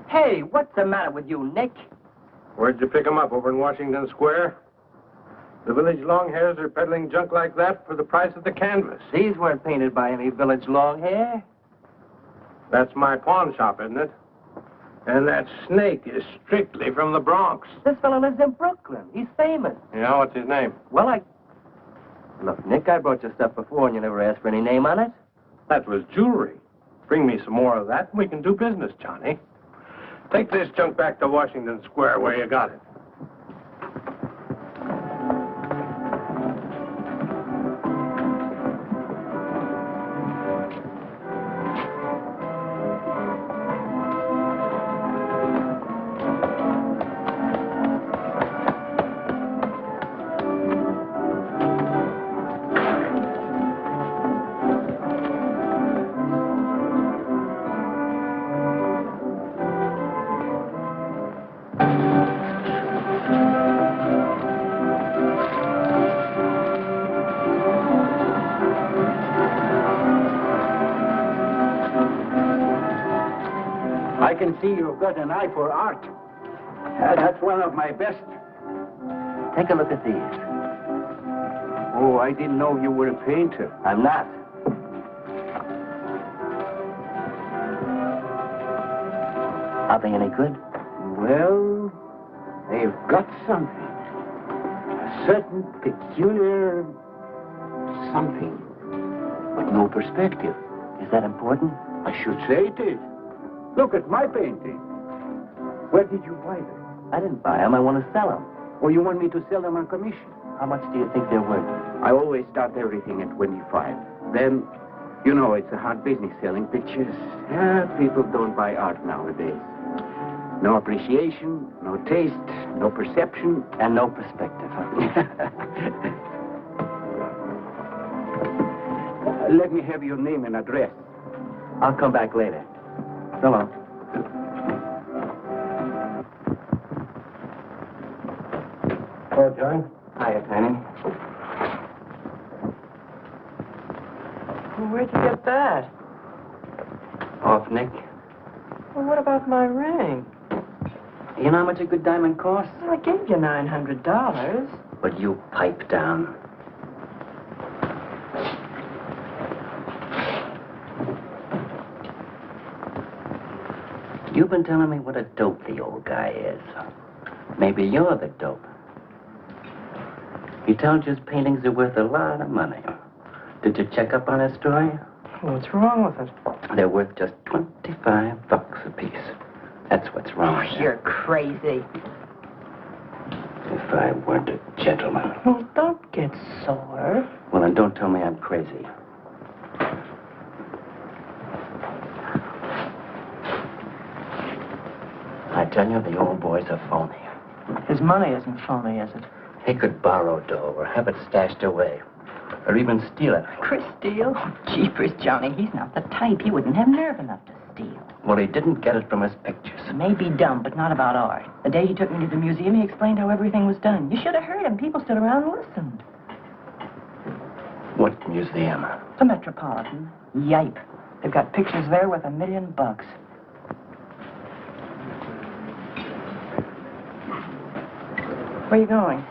Hey, what's the matter with you, Nick? Where'd you pick 'em up? Over in Washington Square? The village longhairs are peddling junk like that for the price of the canvas. These weren't painted by any village long hair. That's my pawn shop, isn't it? And that snake is strictly from the Bronx. This fella lives in Brooklyn. He's famous. Yeah, what's his name? Well, Look, Nick, I brought you stuff before and you never asked for any name on it. That was jewelry. Bring me some more of that and we can do business, Johnny. Take this junk back to Washington Square where you got it. I can see you've got an eye for art. That's one of my best. Take a look at these. Oh, I didn't know you were a painter. I'm not. Are they any good? Well, they've got something. A certain peculiar something. But no perspective. Is that important? I should say it is. Look at my painting. Where did you buy them? I didn't buy them. I want to sell them. Or you want me to sell them on commission? How much do you think they're worth? I always start everything at 25. Then, you know, it's a hard business selling pictures. People don't buy art nowadays. No appreciation, no taste, no perception. And no perspective, huh? Let me have your name and address. I'll come back later. So long. Hello, John. Hiya, Tiny. Well, where'd you get that? Off Nick. Well, what about my ring? You know how much a good diamond costs? Well, I gave you $900. But you pipe down. You've been telling me what a dope the old guy is. Maybe you're the dope. He tells you his paintings are worth a lot of money. Did you check up on his story? What's wrong with it? They're worth just $25 a piece. That's what's wrong. Oh, you're crazy. If I weren't a gentleman. Well, don't get sore. Well, then don't tell me I'm crazy. I tell you, the old boy's a phony. His money isn't phony, is it? He could borrow dough or have it stashed away. Or even steal it. Chris steal? Jeepers, Johnny, he's not the type. He wouldn't have nerve enough to steal. Well, he didn't get it from his pictures. He may be dumb, but not about art. The day he took me to the museum, he explained how everything was done. You should have heard him. People stood around and listened. What museum? The Metropolitan. Yipe. They've got pictures there worth $1 million. Where are you going?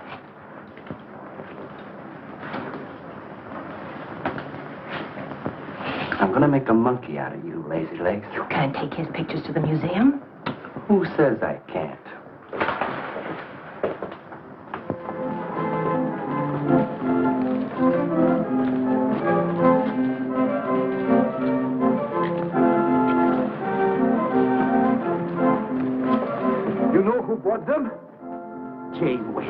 I'm gonna make a monkey out of you, lazy legs. You can't take his pictures to the museum. Who says I can't? You know who bought them? Janeway.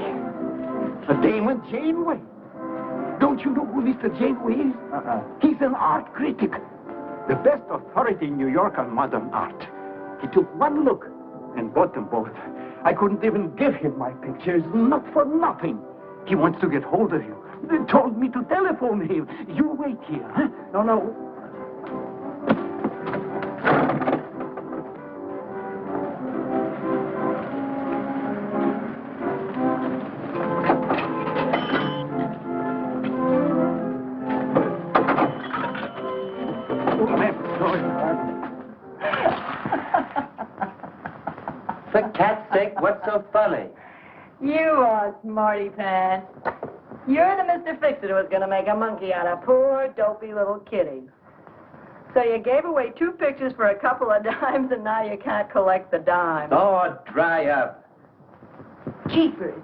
A Damon Janeway. Don't you know who Mr. Janeway is? He's an art critic. The best authority in New York on modern art. He took one look and bought them both. I couldn't even give him my pictures, not for nothing. He wants to get hold of you. They told me to telephone him. You wait here, huh? No. For cat's sake, what's so funny? You are smarty pants. You're the Mr. Fix-It who was going to make a monkey out of poor, dopey little kitty. So you gave away 2 pictures for a couple of dimes, and now you can't collect the dimes. Oh, dry up. Jeepers.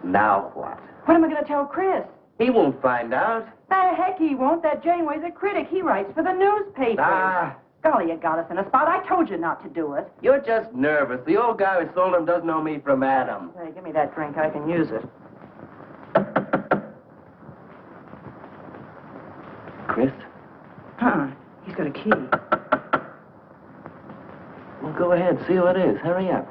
Now what? What am I going to tell Chris? He won't find out. The heck he won't. That Janeway's a critic. He writes for the newspaper. Ah. Golly, you got us in a spot. I told you not to do it. You're just nervous. The old guy who sold him doesn't know me from Adam. Hey, give me that drink. I can use it. Chris? Huh. He's got a key. Well, go ahead. See who it is. Hurry up.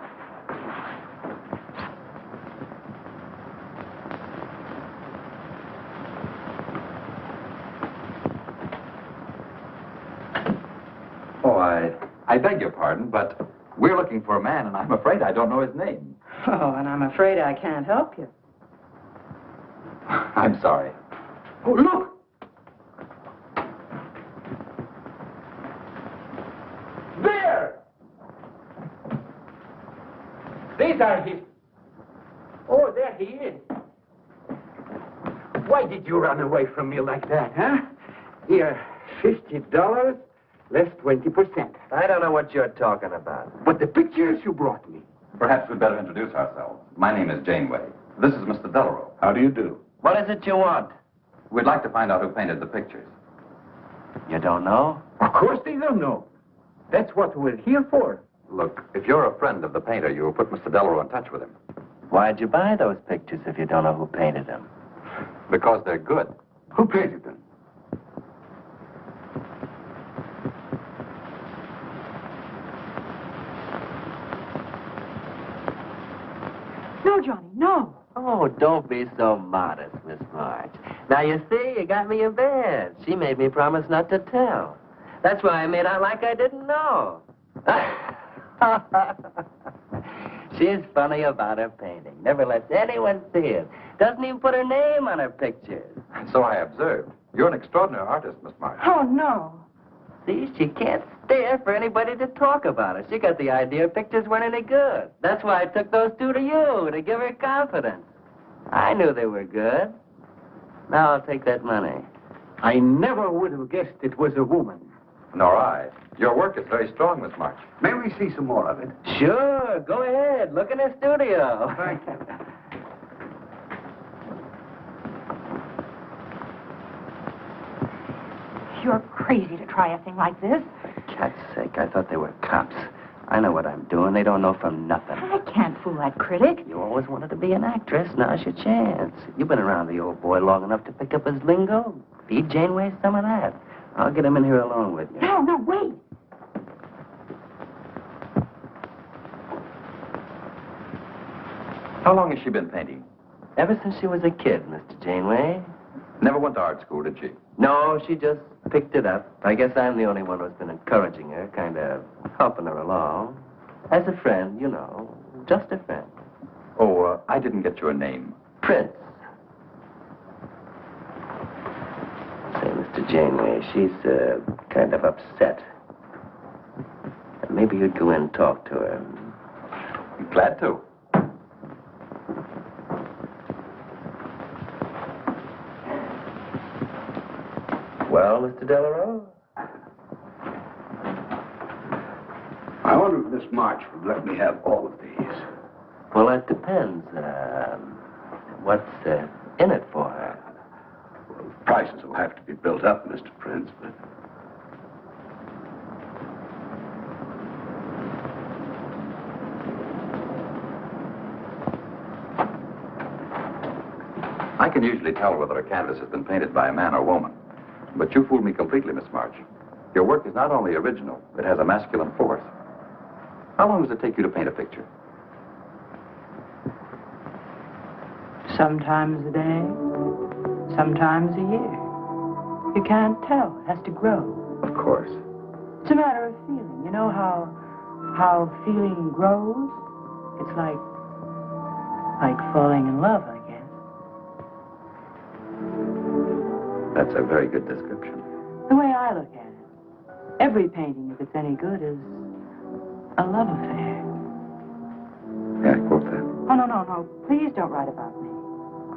Oh, I beg your pardon, but we're looking for a man, and I'm afraid I don't know his name. Oh, and I'm afraid I can't help you. I'm sorry. Oh, look! There! These are his... Oh, there he is. Why did you run away from me like that, huh? Here, $50, less 20%. I don't know what you're talking about. But the pictures you brought me. Perhaps we'd better introduce ourselves. My name is Janeway. This is Mr. Delarue. How do you do? What is it you want? We'd like to find out who painted the pictures. You don't know? Of course they don't know. That's what we're here for. Look, if you're a friend of the painter, you will put Mr. Delarue in touch with him. Why'd you buy those pictures if you don't know who painted them? Because they're good. Who painted them? No, Johnny, no. Oh, don't be so modest, Miss March. Now, you see, you got me in bed. She made me promise not to tell. That's why I made out like I didn't know. She's funny about her painting. Never lets anyone see it. Doesn't even put her name on her pictures. So I observed. You're an extraordinary artist, Miss March. Oh, no. See, she can't stand for anybody to talk about her. She got the idea pictures weren't any good. That's why I took those two to you, to give her confidence. I knew they were good. Now I'll take that money. I never would have guessed it was a woman. Nor I. Your work is very strong, Miss March. May we see some more of it? Sure, go ahead. Look in the studio. Thank you. You're crazy to try a thing like this. For cat's sake, I thought they were cops. I know what I'm doing. They don't know from nothing. I can't fool that critic. You always wanted to be an actress. Now's your chance. You've been around the old boy long enough to pick up his lingo. Feed Janeway some of that. I'll get him in here alone with you. No, wait. How long has she been painting? Ever since she was a kid, Mr. Janeway. Never went to art school, did she? No, she just picked it up. I guess I'm the only one who's been encouraging her, kind of helping her along. As a friend, you know, just a friend. Oh, I didn't get your name. Fritz. Say, Mr. Janeway, she's kind of upset. Maybe you'd go in and talk to her. Glad to. Well, Mr. Delarue? I wonder if Miss March would let me have all of these. Well, that depends. What's in it for her? Well, prices will have to be built up, Mr. Prince, but... I can usually tell whether a canvas has been painted by a man or woman. But you fooled me completely, Miss March. Your work is not only original, it has a masculine force. How long does it take you to paint a picture? Sometimes a day, sometimes a year. You can't tell. It has to grow. Of course. It's a matter of feeling. You know how feeling grows? It's like falling in love, I guess. That's a very good description. The way I look at it, every painting, if it's any good, is a love affair. Yeah, quote that. Oh, no. Please don't write about me.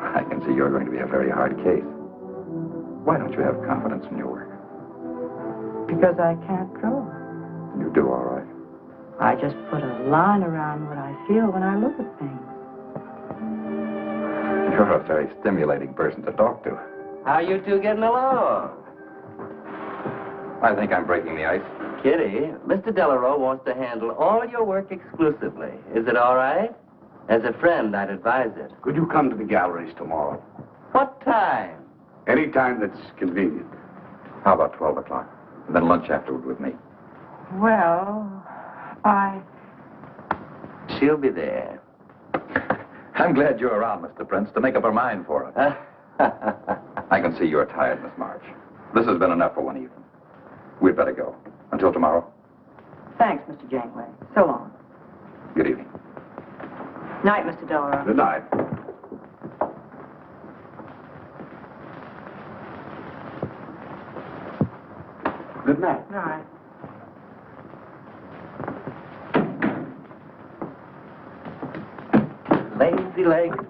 I can see you're going to be a very hard case. Why don't you have confidence in your work? Because I can't draw. You do all right. I just put a line around what I feel when I look at things. You're a very stimulating person to talk to. How you two getting along? I think I'm breaking the ice. Kitty, Mr. Delarue wants to handle all your work exclusively. Is it all right? As a friend, I'd advise it. Could you come to the galleries tomorrow? What time? Any time that's convenient. How about 12 o'clock? And then lunch afterward with me. Well, She'll be there. I'm glad you're around, Mr. Prince, to make up her mind for it. I can see you're tired, Miss March. This has been enough for one evening. We'd better go. Until tomorrow. Thanks, Mr. Janeway. So long. Good evening. Night, Mr. Delarue. Good night. Good night. All right. Lazy legs.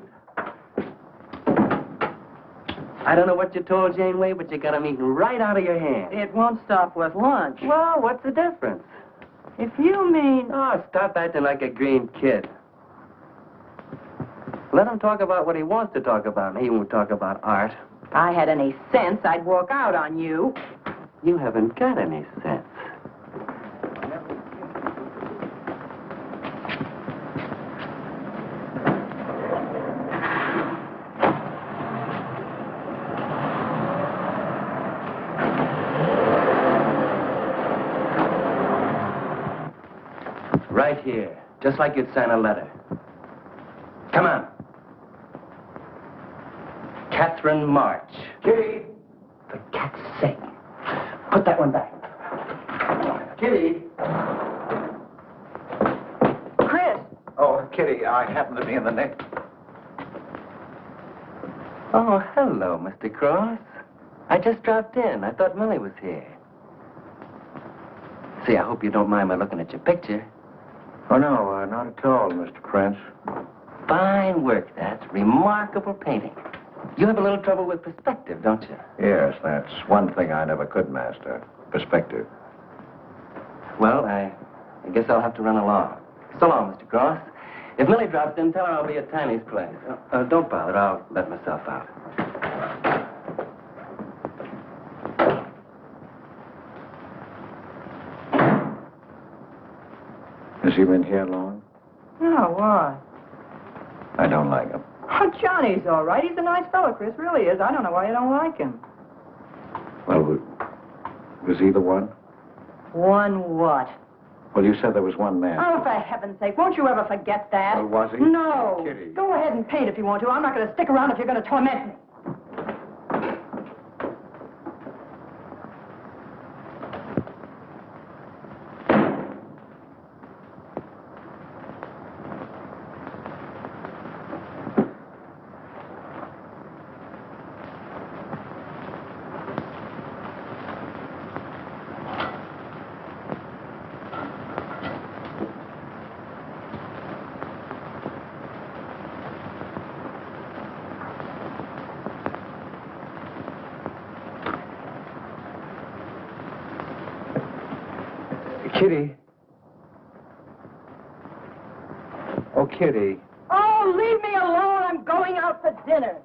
I don't know what you told Janeway, but you got him eating right out of your hand. It won't stop with lunch. Well, what's the difference? If you mean... Oh, stop acting like a green kid. Let him talk about what he wants to talk about, and he won't talk about art. If I had any sense, I'd walk out on you. You haven't got any sense. Right here, just like you'd sign a letter. Come on. Catherine March. Kitty! For cat's sake. Put that one back. Kitty! Chris! Oh, Kitty, I happen to be in the next. Oh, hello, Mr. Cross. I just dropped in. I thought Millie was here. See, I hope you don't mind my looking at your picture. Oh, no, not at all, Mr. Prince. Fine work, that's remarkable painting. You have a little trouble with perspective, don't you? Yes, that's one thing I never could master. Perspective. Well, I guess I'll have to run along. So long, Mr. Cross. If Millie drops in, tell her I'll be at Tiny's place. Don't bother. I'll let myself out. Has he been here long? No, why? I don't like him. Oh, Johnny's all right. He's a nice fellow, Chris. Really is. I don't know why you don't like him. Well, was he the one? One what? Well, you said there was one man. Oh, for heaven's sake, won't you ever forget that? Well, was he? No. Kitty. Go ahead and paint if you want to. I'm not going to stick around if you're going to torment me. Kitty. Oh, Kitty. Oh, leave me alone. I'm going out for dinner.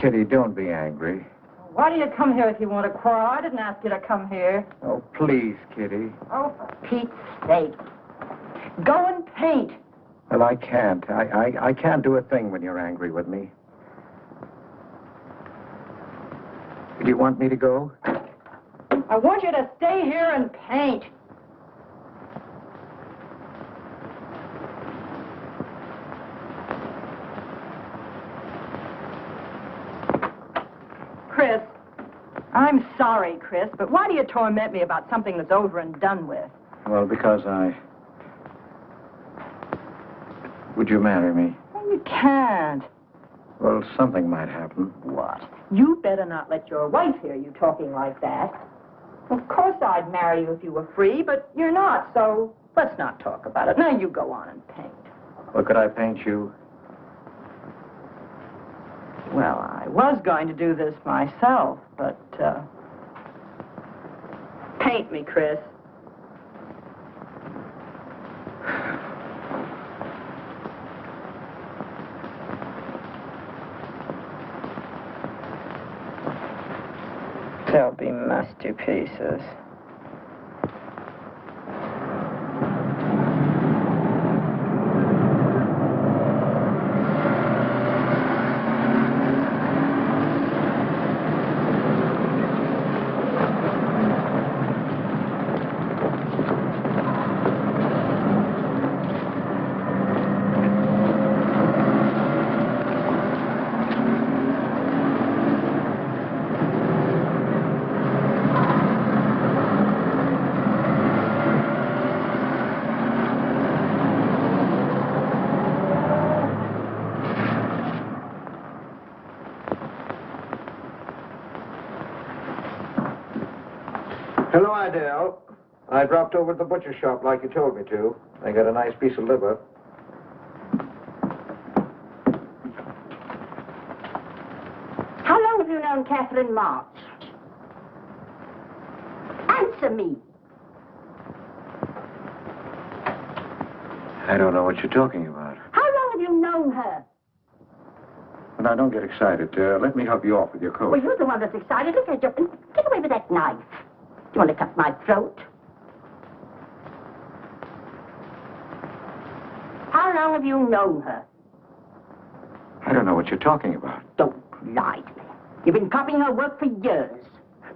Kitty, don't be angry. Why do you come here if you want to quarrel? I didn't ask you to come here. Oh, please, Kitty. Oh, for Pete's sake. Go and paint. Well, I can't. I can't do a thing when you're angry with me. Do you want me to go? I want you to stay here and paint. Chris, I'm sorry, Chris, but why do you torment me about something that's over and done with? Well, because Would you marry me? Well, you can't. Well, something might happen. What? You better not let your wife hear you talking like that. Of course I'd marry you if you were free, but you're not, so let's not talk about it. Now you go on and paint. Well, could I paint you? Well, I was going to do this myself, but, paint me, Chris. They'll be masterpieces. Hello, Idell. I dropped over to the butcher shop like you told me to. I got a nice piece of liver. on Catherine March? Answer me. I don't know what you're talking about. How long have you known her? Now, don't get excited. Let me help you off with your coat. Well, you're the one that's excited. Look at you. Get away with that knife. Do you want to cut my throat? How long have you known her? I don't know what you're talking about. Don't lie to me. You've been copying her work for years.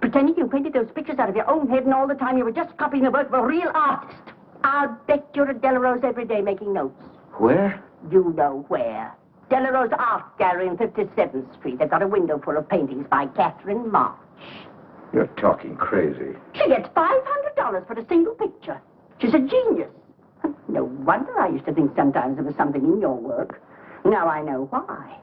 Pretending you painted those pictures out of your own head, and all the time you were just copying the work of a real artist. I'll bet you're at Delarose every day making notes. Where? You know where. Delarose Art Gallery in 57th Street. They've got a window full of paintings by Catherine March. You're talking crazy. She gets $500 for a single picture. She's a genius. No wonder I used to think sometimes there was something in your work. Now I know why.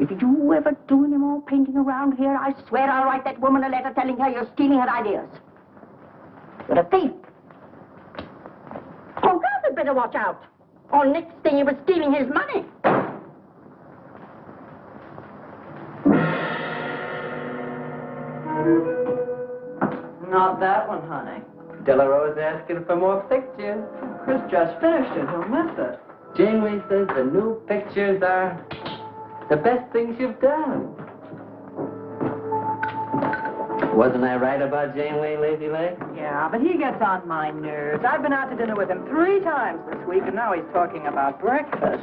If you ever do any more painting around here, I swear I'll write that woman a letter telling her you're stealing her ideas. You're a thief. Oh, God had better watch out. Or next thing you were stealing his money. Not that one, honey. Delarose asking for more pictures. Chris just finished it. He'll miss it. Janeway says the new pictures are the best things you've done. Wasn't I right about Janeway, Lazy Leg? Yeah, but he gets on my nerves. I've been out to dinner with him 3 times this week, and now he's talking about breakfast.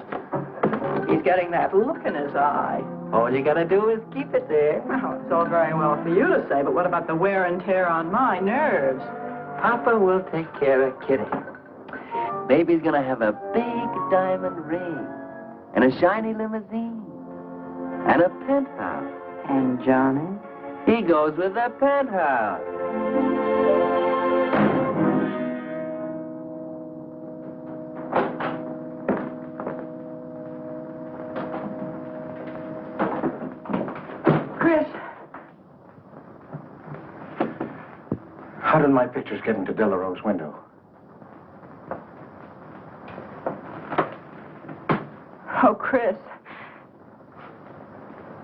He's getting that look in his eye. All you gotta do is keep it there. Well, it's all very well for you to say, but what about the wear and tear on my nerves? Papa will take care of Kitty. Baby's gonna have a big diamond ring, and a shiny limousine, and a penthouse. And Johnny? He goes with the penthouse. Chris. How did my pictures get into Delarose's window? Oh, Chris.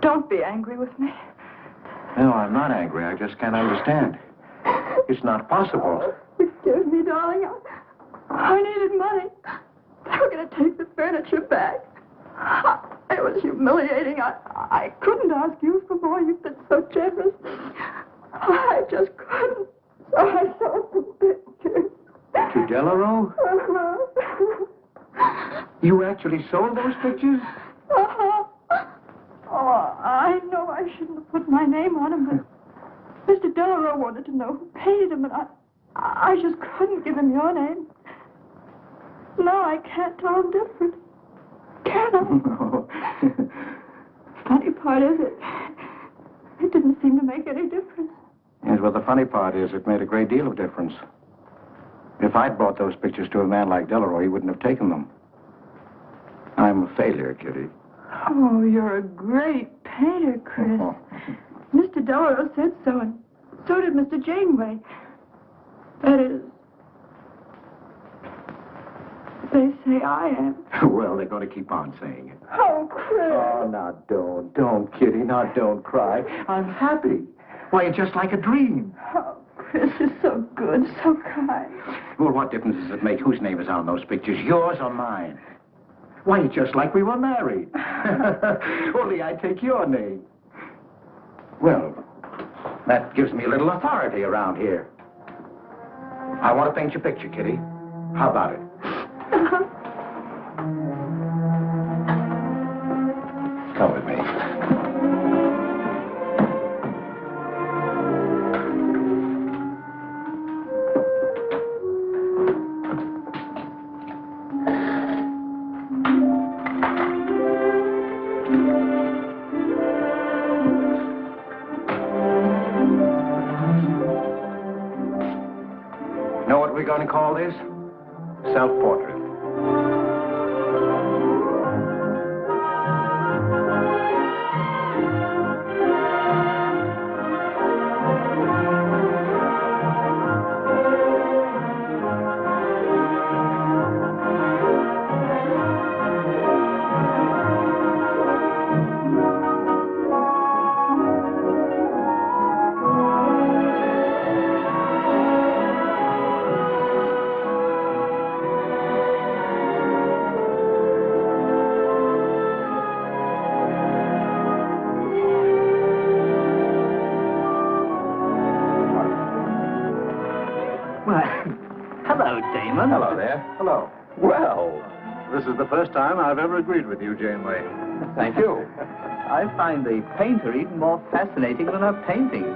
Don't be angry with me. No, I'm not angry. I just can't understand. It's not possible. Forgive me, darling. I needed money. They were going to take the furniture back. It was humiliating. I couldn't ask you for more. You've been so generous. I just couldn't. So I sold the pictures. To Delarose? You actually sold those pictures? Oh, I know I shouldn't have put my name on them, but Mr. Delarose wanted to know who paid him, and I just couldn't give him your name. No, I can't tell him different. Can I? No. Funny part is it didn't seem to make any difference. Yes, well, the funny part is it made a great deal of difference. If I'd brought those pictures to a man like Delarose, he wouldn't have taken them. I'm a failure, Kitty. Oh, you're a great painter, Chris. Oh. Mr. Delarose said so, and so did Mr. Janeway. That is, they say I am. Well, they're going to keep on saying it. Oh, Chris. Oh, now don't, Kitty. Now don't cry. I'm happy. Why, it's just like a dream. Oh, Chris is so good, so kind. Well, what difference does it make whose name is on those pictures, yours or mine? Why, it's just like we were married. Only I take your name. Well, that gives me a little authority around here. I want to paint your picture, Kitty. How about it? Come with me. Know what we're going to call this? Self-portrait. gentlemen. Hello there. Hello. Well, this is the first time I've ever agreed with you, Janeway. Thank you. I find the painter even more fascinating than her painting.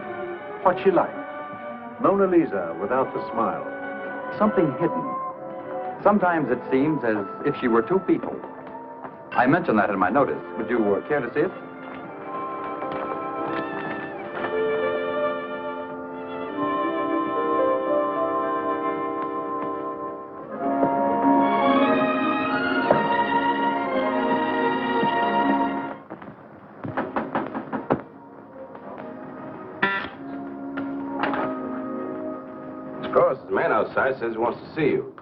What's she like? Mona Lisa without the smile. Something hidden. Sometimes it seems as if she were two people. I mentioned that in my notice. Would you care to see it? The man outside says he wants to see you.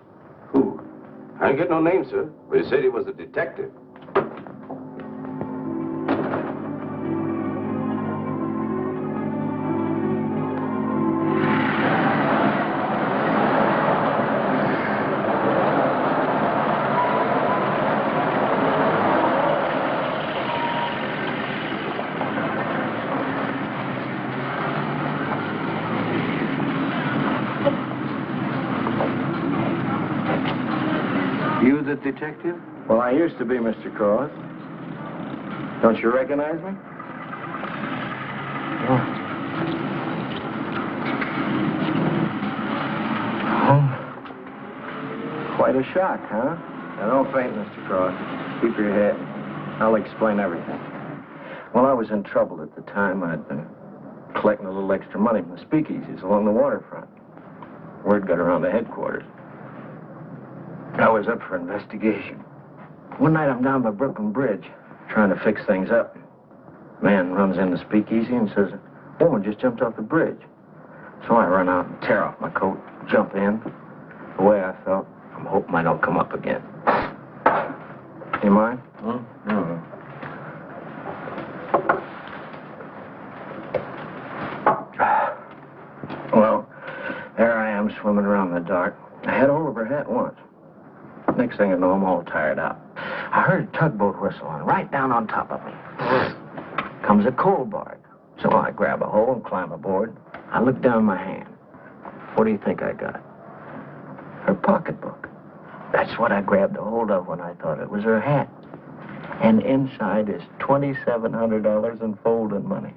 Who? I didn't get no name, sir, but he said he was a detective. You the detective? Well, I used to be, Mr. Cross. Don't you recognize me? Oh. Quite a shock, huh? Now, don't faint, Mr. Cross. Keep your head. I'll explain everything. Well, I was in trouble at the time. I'd been collecting a little extra money from the speakeasies along the waterfront. Word got around to headquarters. I was up for investigation. One night I'm down by Brooklyn Bridge, trying to fix things up. Man runs in the speakeasy and says, a woman just jumped off the bridge. So I run out and tear off my coat, jump in. The way I felt, I'm hoping I don't come up again. You mind? No. Well, there I am swimming around in the dark. I had all over her hat once. Next thing I know, I'm all tired out. I heard a tugboat whistling right down on top of me. Comes a coal barge. So I grab a hole and climb aboard. I look down my hand. What do you think I got? Her pocketbook. That's what I grabbed a hold of when I thought it was her hat. And inside is $2,700 in folding money.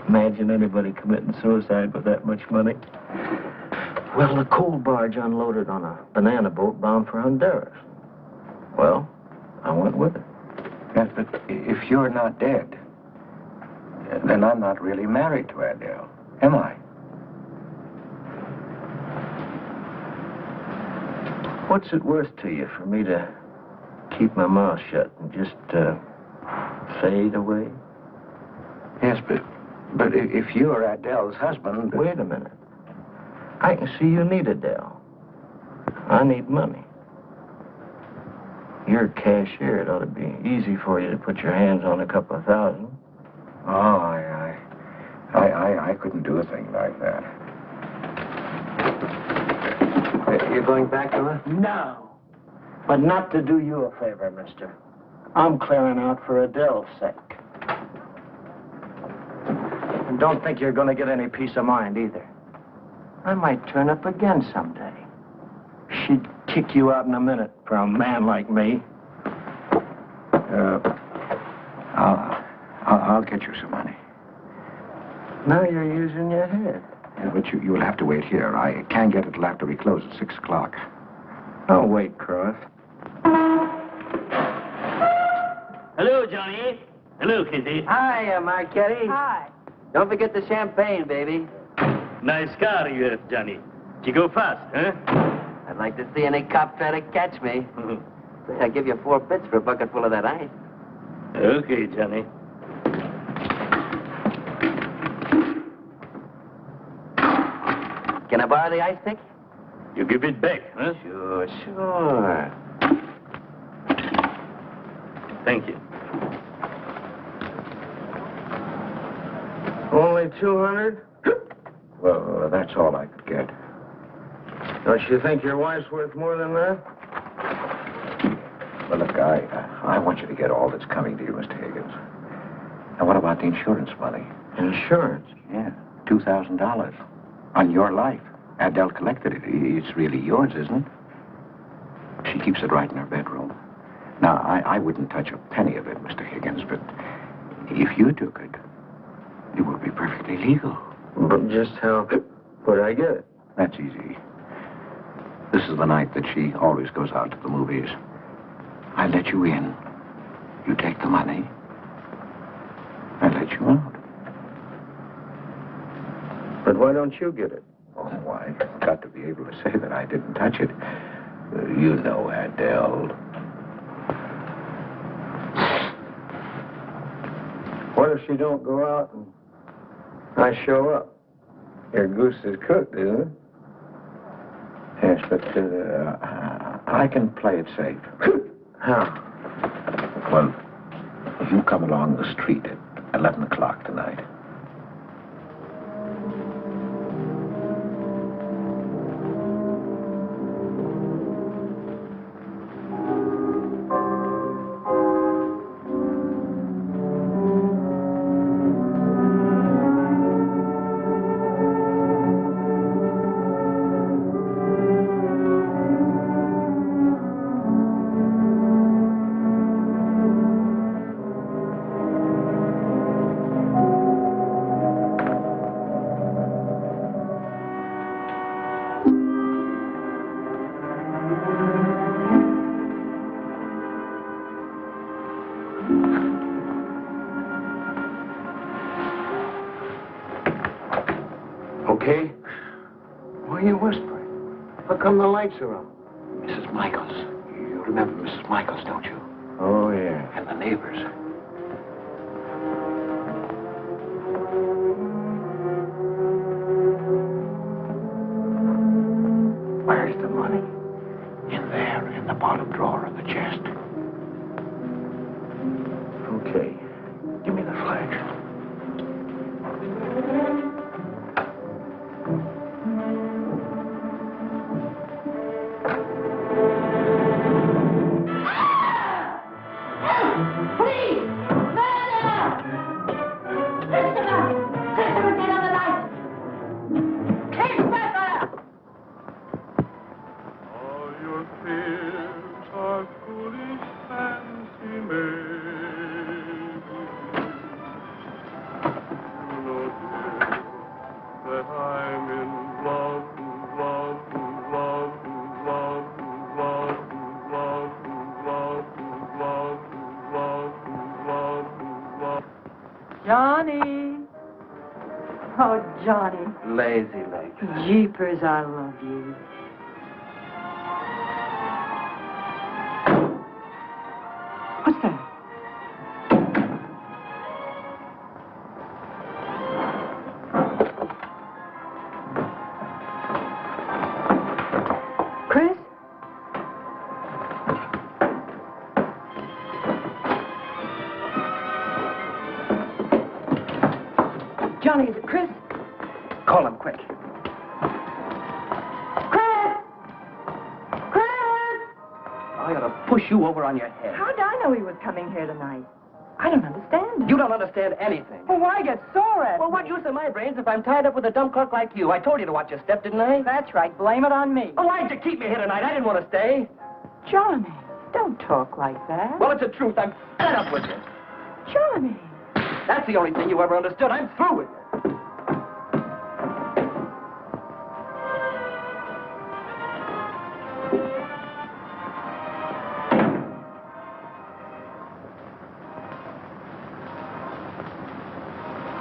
Imagine anybody committing suicide with that much money. Well, the coal barge unloaded on a banana boat bound for Honduras. Well, I went with it. Yes, but if you're not dead, then I'm not really married to Adele, am I? What's it worth to you for me to keep my mouth shut and just fade away? Yes, but if you're Adele's husband... Wait a minute. I can see you need Adele. I need money. You're a cashier. It ought to be easy for you to put your hands on a couple of thousand. Oh, I couldn't do a thing like that. You're going back to her? No. But not to do you a favor, mister. I'm clearing out for Adele's sake. And don't think you're going to get any peace of mind either. I might turn up again someday. She'd kick you out in a minute for a man like me. I'll get you some money. Now you're using your head. Yeah, but you'll have to wait here. I can't get it till after we close at 6 o'clock. I'll wait, Cross. Hello, Johnny. Hello, Kitty. Hi, Marquetti. Hi. Don't forget the champagne, baby. Nice car you have, Johnny. You go fast, huh? I'd like to see any cop try to catch me. I'll give you 4 bits for a bucket full of that ice. Okay, Johnny. Can I borrow the ice pick? You give it back, huh? Sure. Thank you. Only 200? Well, that's all I could get. Don't you think your wife's worth more than that? Well, look, I want you to get all that's coming to you, Mr. Higgins. Now, what about the insurance money? Insurance? Yeah, $2,000. On your life. Adele collected it. It's really yours, isn't it? She keeps it right in her bedroom. Now, I wouldn't touch a penny of it, Mr. Higgins, but if you took it, it would be perfectly legal. But just how would I get it? That's easy. This is the night that she always goes out to the movies. I let you in. You take the money. I let you out. But why don't you get it? Oh, I've got to be able to say that I didn't touch it. You know, Adele. What if she don't go out and I show up? Your goose is cooked, isn't it? Yes, but I can play it safe. How? Well, you come along the street at 11 o'clock tonight. Okay? Why are you whispering? How come the lights are on? Mrs. Michaels. You remember Mrs. Michaels, don't you? Oh, yeah. And the neighbors. Where's the money? In there, in the bottom drawer of the chest. Okay. Give me the flash. Johnny. Oh, Johnny. Lazy legs. Jeepers, I love you. What's that? Chris? Johnny, is it Chris? Call him quick. Chris! Chris! I ought to push you over on your head. How'd I know he was coming here tonight? I don't understand it. You don't understand anything. Well, why get sore at Well, me? what use are my brains if I'm tied up with a dumb clerk like you? I told you to watch your step, didn't I? That's right. Blame it on me. Oh, why'd you keep me here tonight? I didn't want to stay. Johnny, don't talk like that. Well, it's the truth. I'm fed up with you. Johnny. That's the only thing you ever understood. I'm through with you.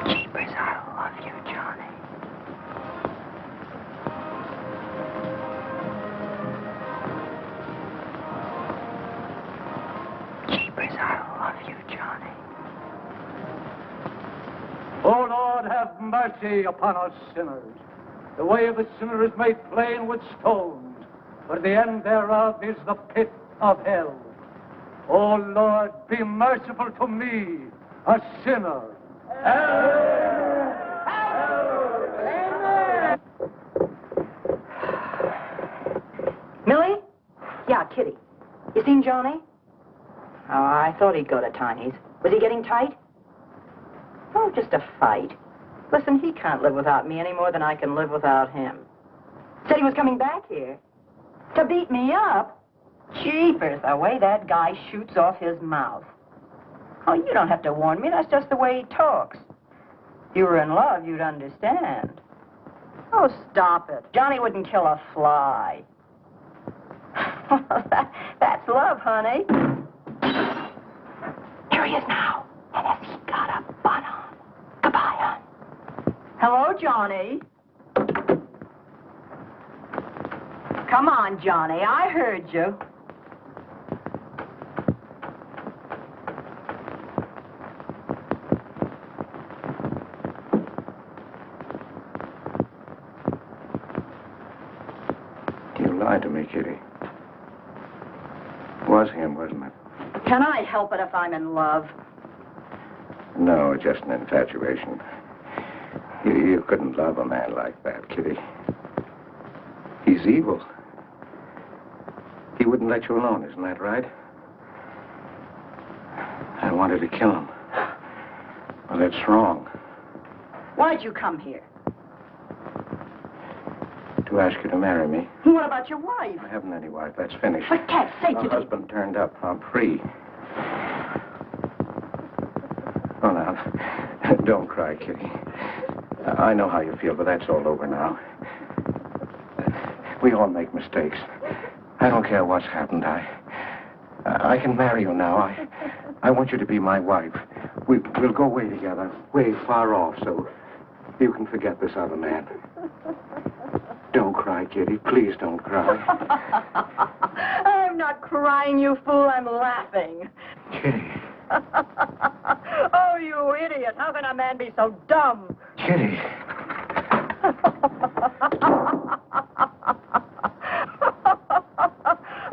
Jeepers, I love you, Johnny. Jeepers, I love you, Johnny. O Lord, have mercy upon us sinners. The way of the sinner is made plain with stones, but the end thereof is the pit of hell. O Lord, be merciful to me, a sinner. Millie? Yeah, Kitty. You seen Johnny? Oh, I thought he'd go to Tiny's. Was he getting tight? Oh, just a fight. Listen, he can't live without me any more than I can live without him. Said he was coming back here. To beat me up? Jeepers, the way that guy shoots off his mouth. Oh, you don't have to warn me. That's just the way he talks. If you were in love, you'd understand. Oh, stop it. Johnny wouldn't kill a fly. That's love, honey. Here he is now. And has he got a butt on? Goodbye, hon. Hello, Johnny. Come on, Johnny. I heard you. You lied to me, Kitty. It was him, wasn't it? Can I help it if I'm in love? No, just an infatuation. You couldn't love a man like that, Kitty. He's evil. He wouldn't let you alone, isn't that right? I wanted to kill him. Well, that's wrong. Why'd you come here? To ask you to marry me. What about your wife? I haven't any wife. That's finished. For cat's sake, My you husband turned up. I'm free. Oh, now, don't cry, Kitty. I know how you feel, but that's all over now. We all make mistakes. I don't care what's happened. I can marry you now. I want you to be my wife. We'll go away together, way far off, so you can forget this other man. Don't cry, Kitty. Please don't cry. I'm not crying, you fool. I'm laughing. Kitty. Oh, you idiot. How can a man be so dumb? Kitty.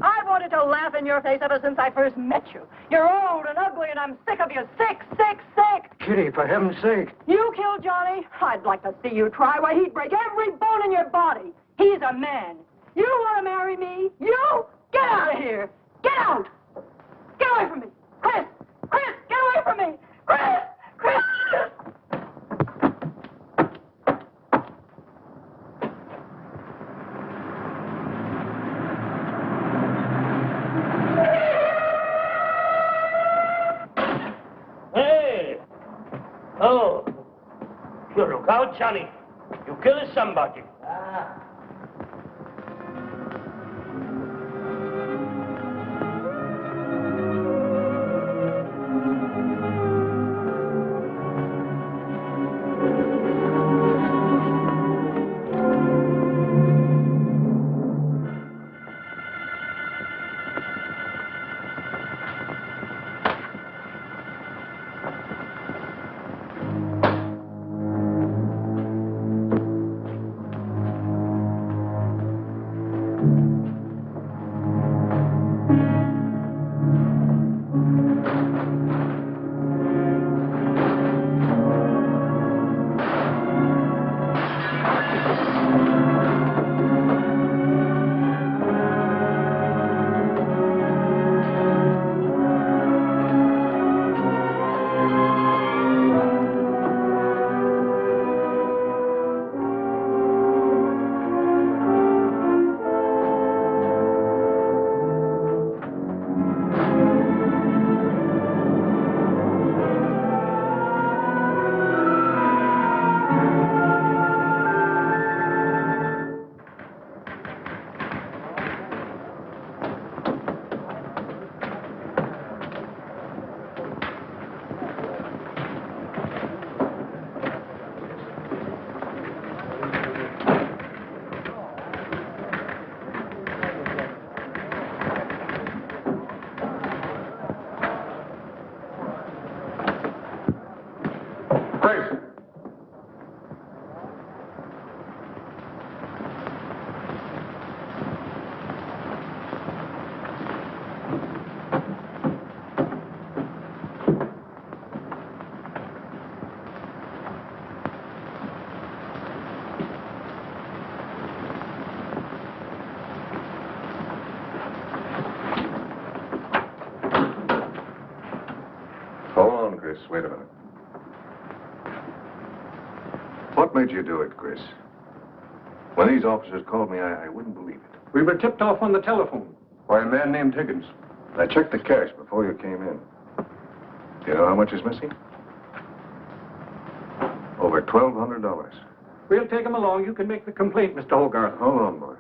I wanted to laugh in your face ever since I first met you. You're old and ugly, and I'm sick of you. Sick, sick, sick. Kitty, for heaven's sake. You killed Johnny? I'd like to see you try. Why, he'd break every bone in your body. He's a man. You want to marry me? You? Get out of here. Get out. Get away from me. Chris! Chris, get away from me. Chris! Chris! Hey! Oh. You look out, Johnny. You killed somebody. Fritz! Hold on, Chris. Wait a minute. What made you do it, Chris? When these officers called me, I wouldn't believe it. We were tipped off on the telephone. Why, a man named Higgins. I checked the cash before you came in. Do you know how much is missing? Over $1,200. We'll take him along. You can make the complaint, Mr. Hogarth. Hold on, boys.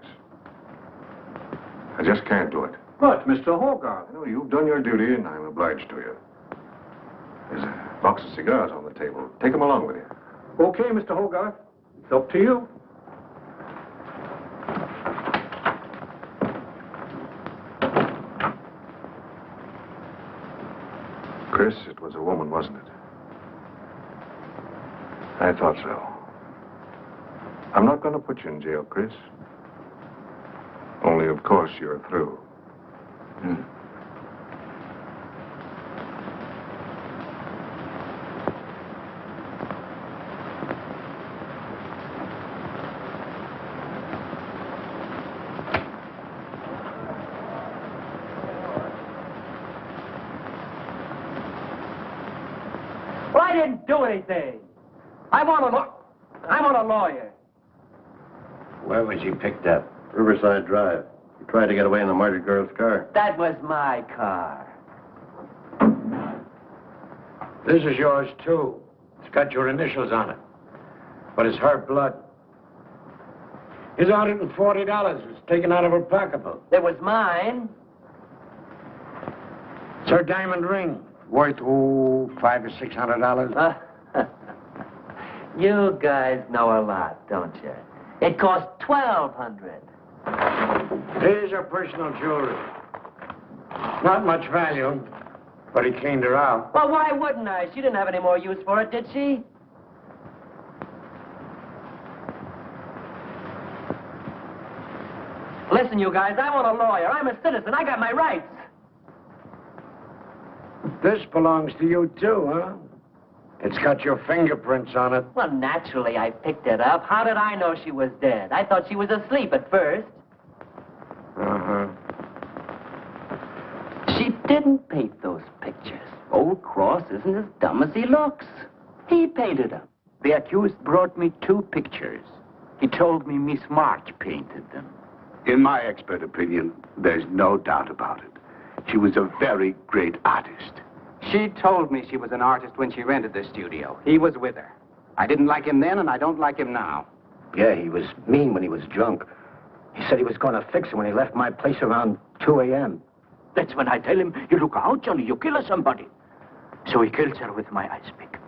I just can't do it. But, Mr. Hogarth. You know, you've done your duty, and I'm obliged to you. There's a box of cigars on the table. Take them along with you. Okay, Mr. Hogarth. It's up to you. Chris, it was a woman, wasn't it? I thought so. I'm not going to put you in jail, Chris. Only, of course, you're through. Well, I didn't do anything. I want a lawyer. Where was he picked up? Riverside Drive. He tried to get away in the murdered girl's car. That was my car. This is yours, too. It's got your initials on it. But it's her blood. His $140 was taken out of her pocketbook. It was mine. It's her diamond ring. Worth, $500 or $600. You guys know a lot, don't you? It cost $1,200. Here's her personal jewelry. Not much value, but he cleaned her out. Well, why wouldn't I? She didn't have any more use for it, did she? Listen, you guys, I want a lawyer. I'm a citizen. I got my rights. This belongs to you, too, huh? It's got your fingerprints on it. Well, naturally, I picked it up. How did I know she was dead? I thought she was asleep at first. Uh-huh. She didn't paint those pictures. Old Cross isn't as dumb as he looks. He painted them. The accused brought me 2 pictures. He told me Miss March painted them. In my expert opinion, there's no doubt about it. She was a very great artist. She told me she was an artist when she rented the studio. He was with her. I didn't like him then, and I don't like him now. Yeah, he was mean when he was drunk. He said he was going to fix her when he left my place around 2 a.m. That's when I tell him, you look out, Johnny, you kill somebody. So he kills her with my ice pick.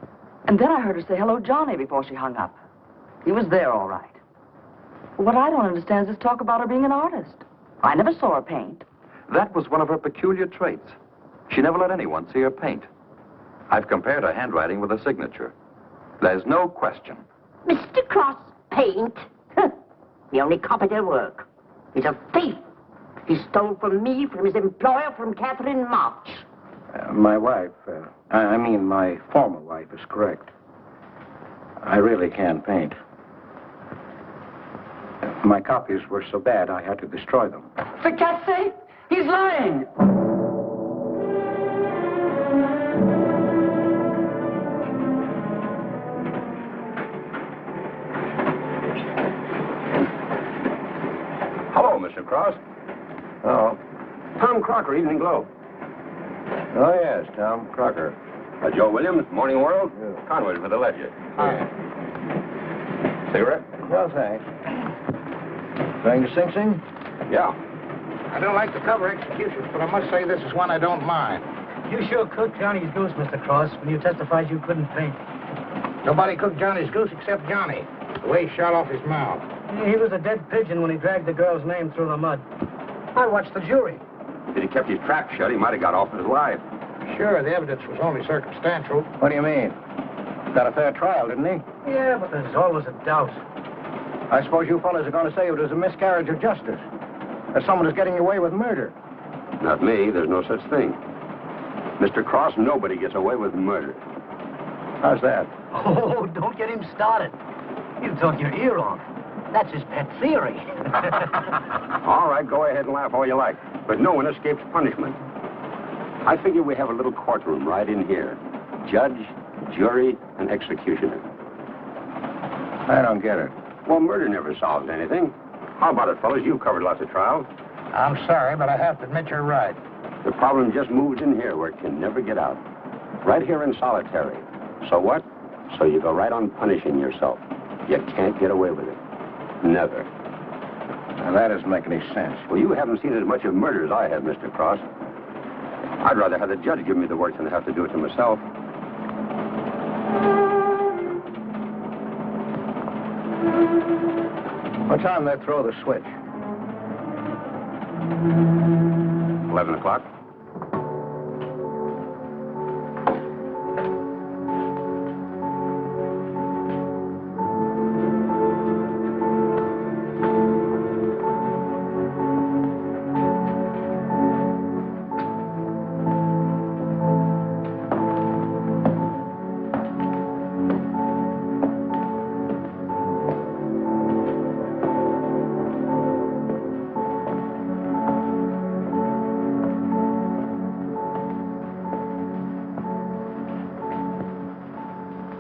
And then I heard her say hello, Johnny, before she hung up. He was there, all right. What I don't understand is this talk about her being an artist. I never saw her paint. That was one of her peculiar traits. She never let anyone see her paint. I've compared her handwriting with her signature. There's no question. Mr. Cross paint? He only copied her work. He's a thief. He stole from me, from his employer, from Catherine March. My wife, my former wife is correct. I really can paint. My copies were so bad I had to destroy them. For God's sake, he's lying. Hello, Mr. Cross. Oh. Tom Crocker, Evening Globe. Oh, yes, Tom Crocker. Joe Williams, Morning World. Yeah. Conway for the Ledger. Cigarette? No, thanks. Going to Sing Sing? Yeah. I don't like to cover executions, but I must say this is one I don't mind. You sure cooked Johnny's goose, Mr. Cross, when you testified you couldn't paint. Nobody cooked Johnny's goose except Johnny. The way he shot off his mouth. He was a dead pigeon when he dragged the girl's name through the mud. I watched the jury. If he'd kept his trap shut, he might have got off with his life. Sure, the evidence was only circumstantial. What do you mean? Got a fair trial, didn't he? Yeah, but there's always a doubt. I suppose you fellas are going to say it was a miscarriage of justice. That someone is getting away with murder. Not me. There's no such thing. Mr. Cross, nobody gets away with murder. How's that? Oh, don't get him started. He'll talk your ear off. That's his pet theory. All right, go ahead and laugh all you like. But no one escapes punishment. I figure we have a little courtroom right in here. Judge, jury, and executioner. I don't get it. Well, murder never solves anything. How about it, fellas? You've covered lots of trials. I'm sorry, but I have to admit you're right. The problem just moves in here where it can never get out. Right here in solitary. So what? So you go right on punishing yourself. You can't get away with it. Never. Now, that doesn't make any sense. Well, you haven't seen as much of murder as I have, Mr. Cross. I'd rather have the judge give me the work than to have to do it to myself. What time did they throw the switch? 11 o'clock.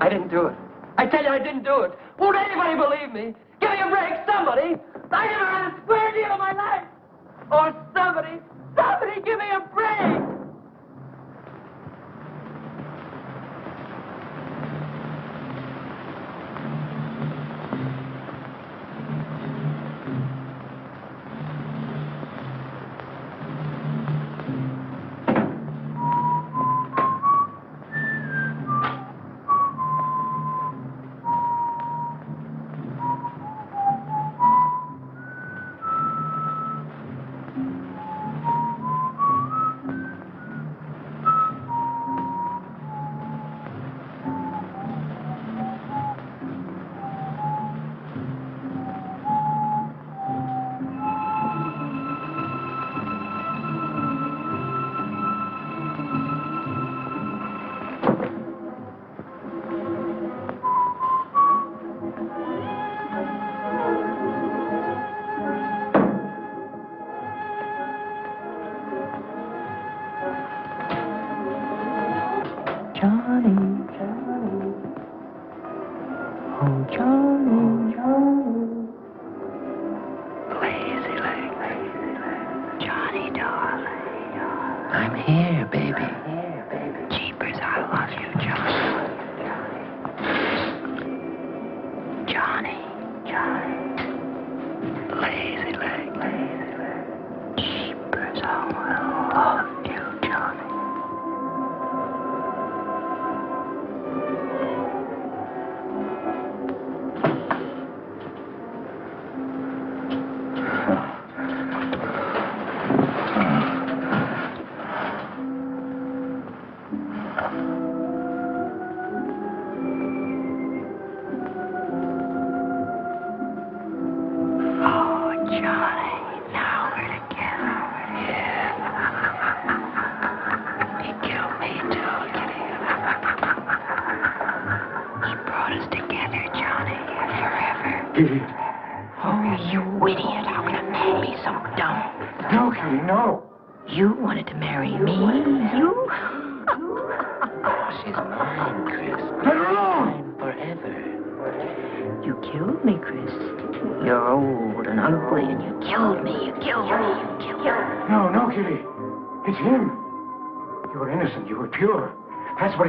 I didn't do it. I tell you, I didn't do it. Won't anybody believe me? Give me a break, somebody. I never had a square deal in my life. Or somebody give me a break.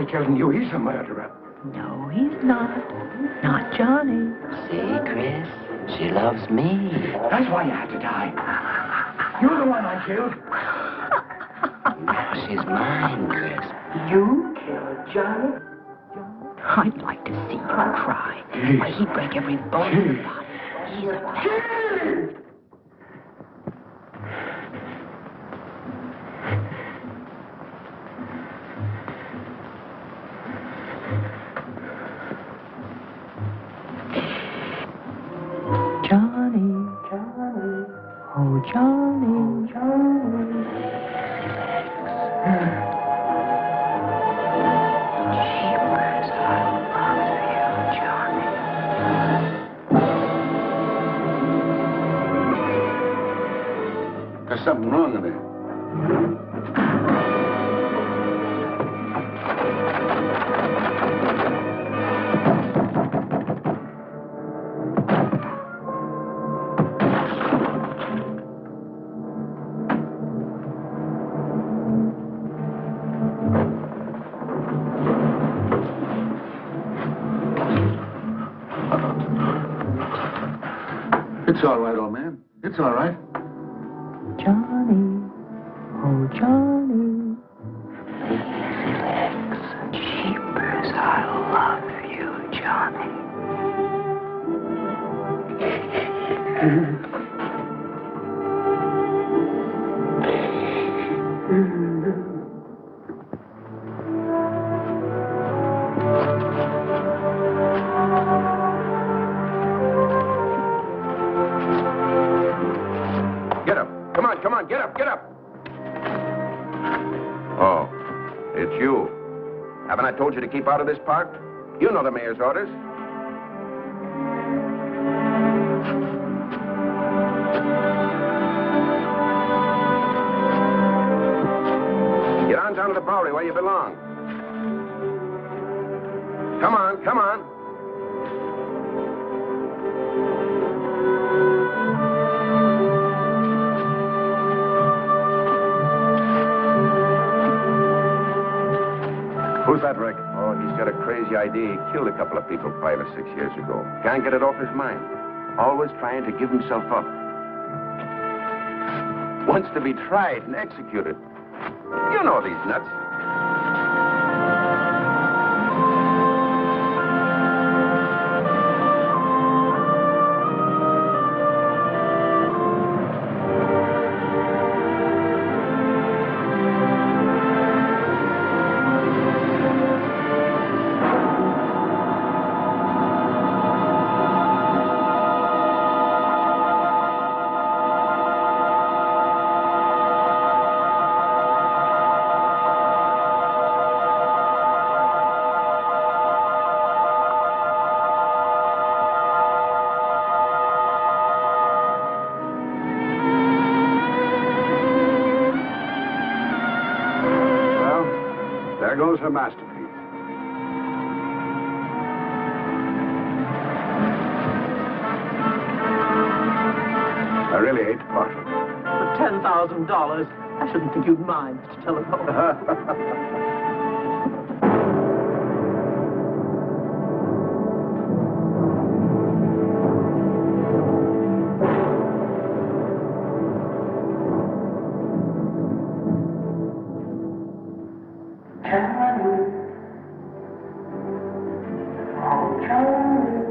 Killing you, he's a murderer. No, he's not. Not Johnny. See, Chris, she loves me. That's why you had to die. You're the one I killed. Now she's mine, Chris. You killed Johnny? I'd like to see you cry. Why, he'd break every bone in your body. He's a man. There's something wrong in there. It's all right, old man. It's all right. Johnny, oh Johnny. Lazy legs, jeepers, I love you, Johnny. Get up. Come on, come on. Get up, get up. Oh, it's you. Haven't I told you to keep out of this park? You know the mayor's orders. Get on down to the Bowery where you belong. Come on, come on. Who's that, Rick? Oh, he's got a crazy idea. He killed a couple of people 5 or 6 years ago. Can't get it off his mind. Always trying to give himself up. Wants to be tried and executed. You know these nuts. There goes her masterpiece. I really hate to part with it. For $10,000, I shouldn't think you'd mind, Mr. Telephone. Johnny. Oh, Johnny.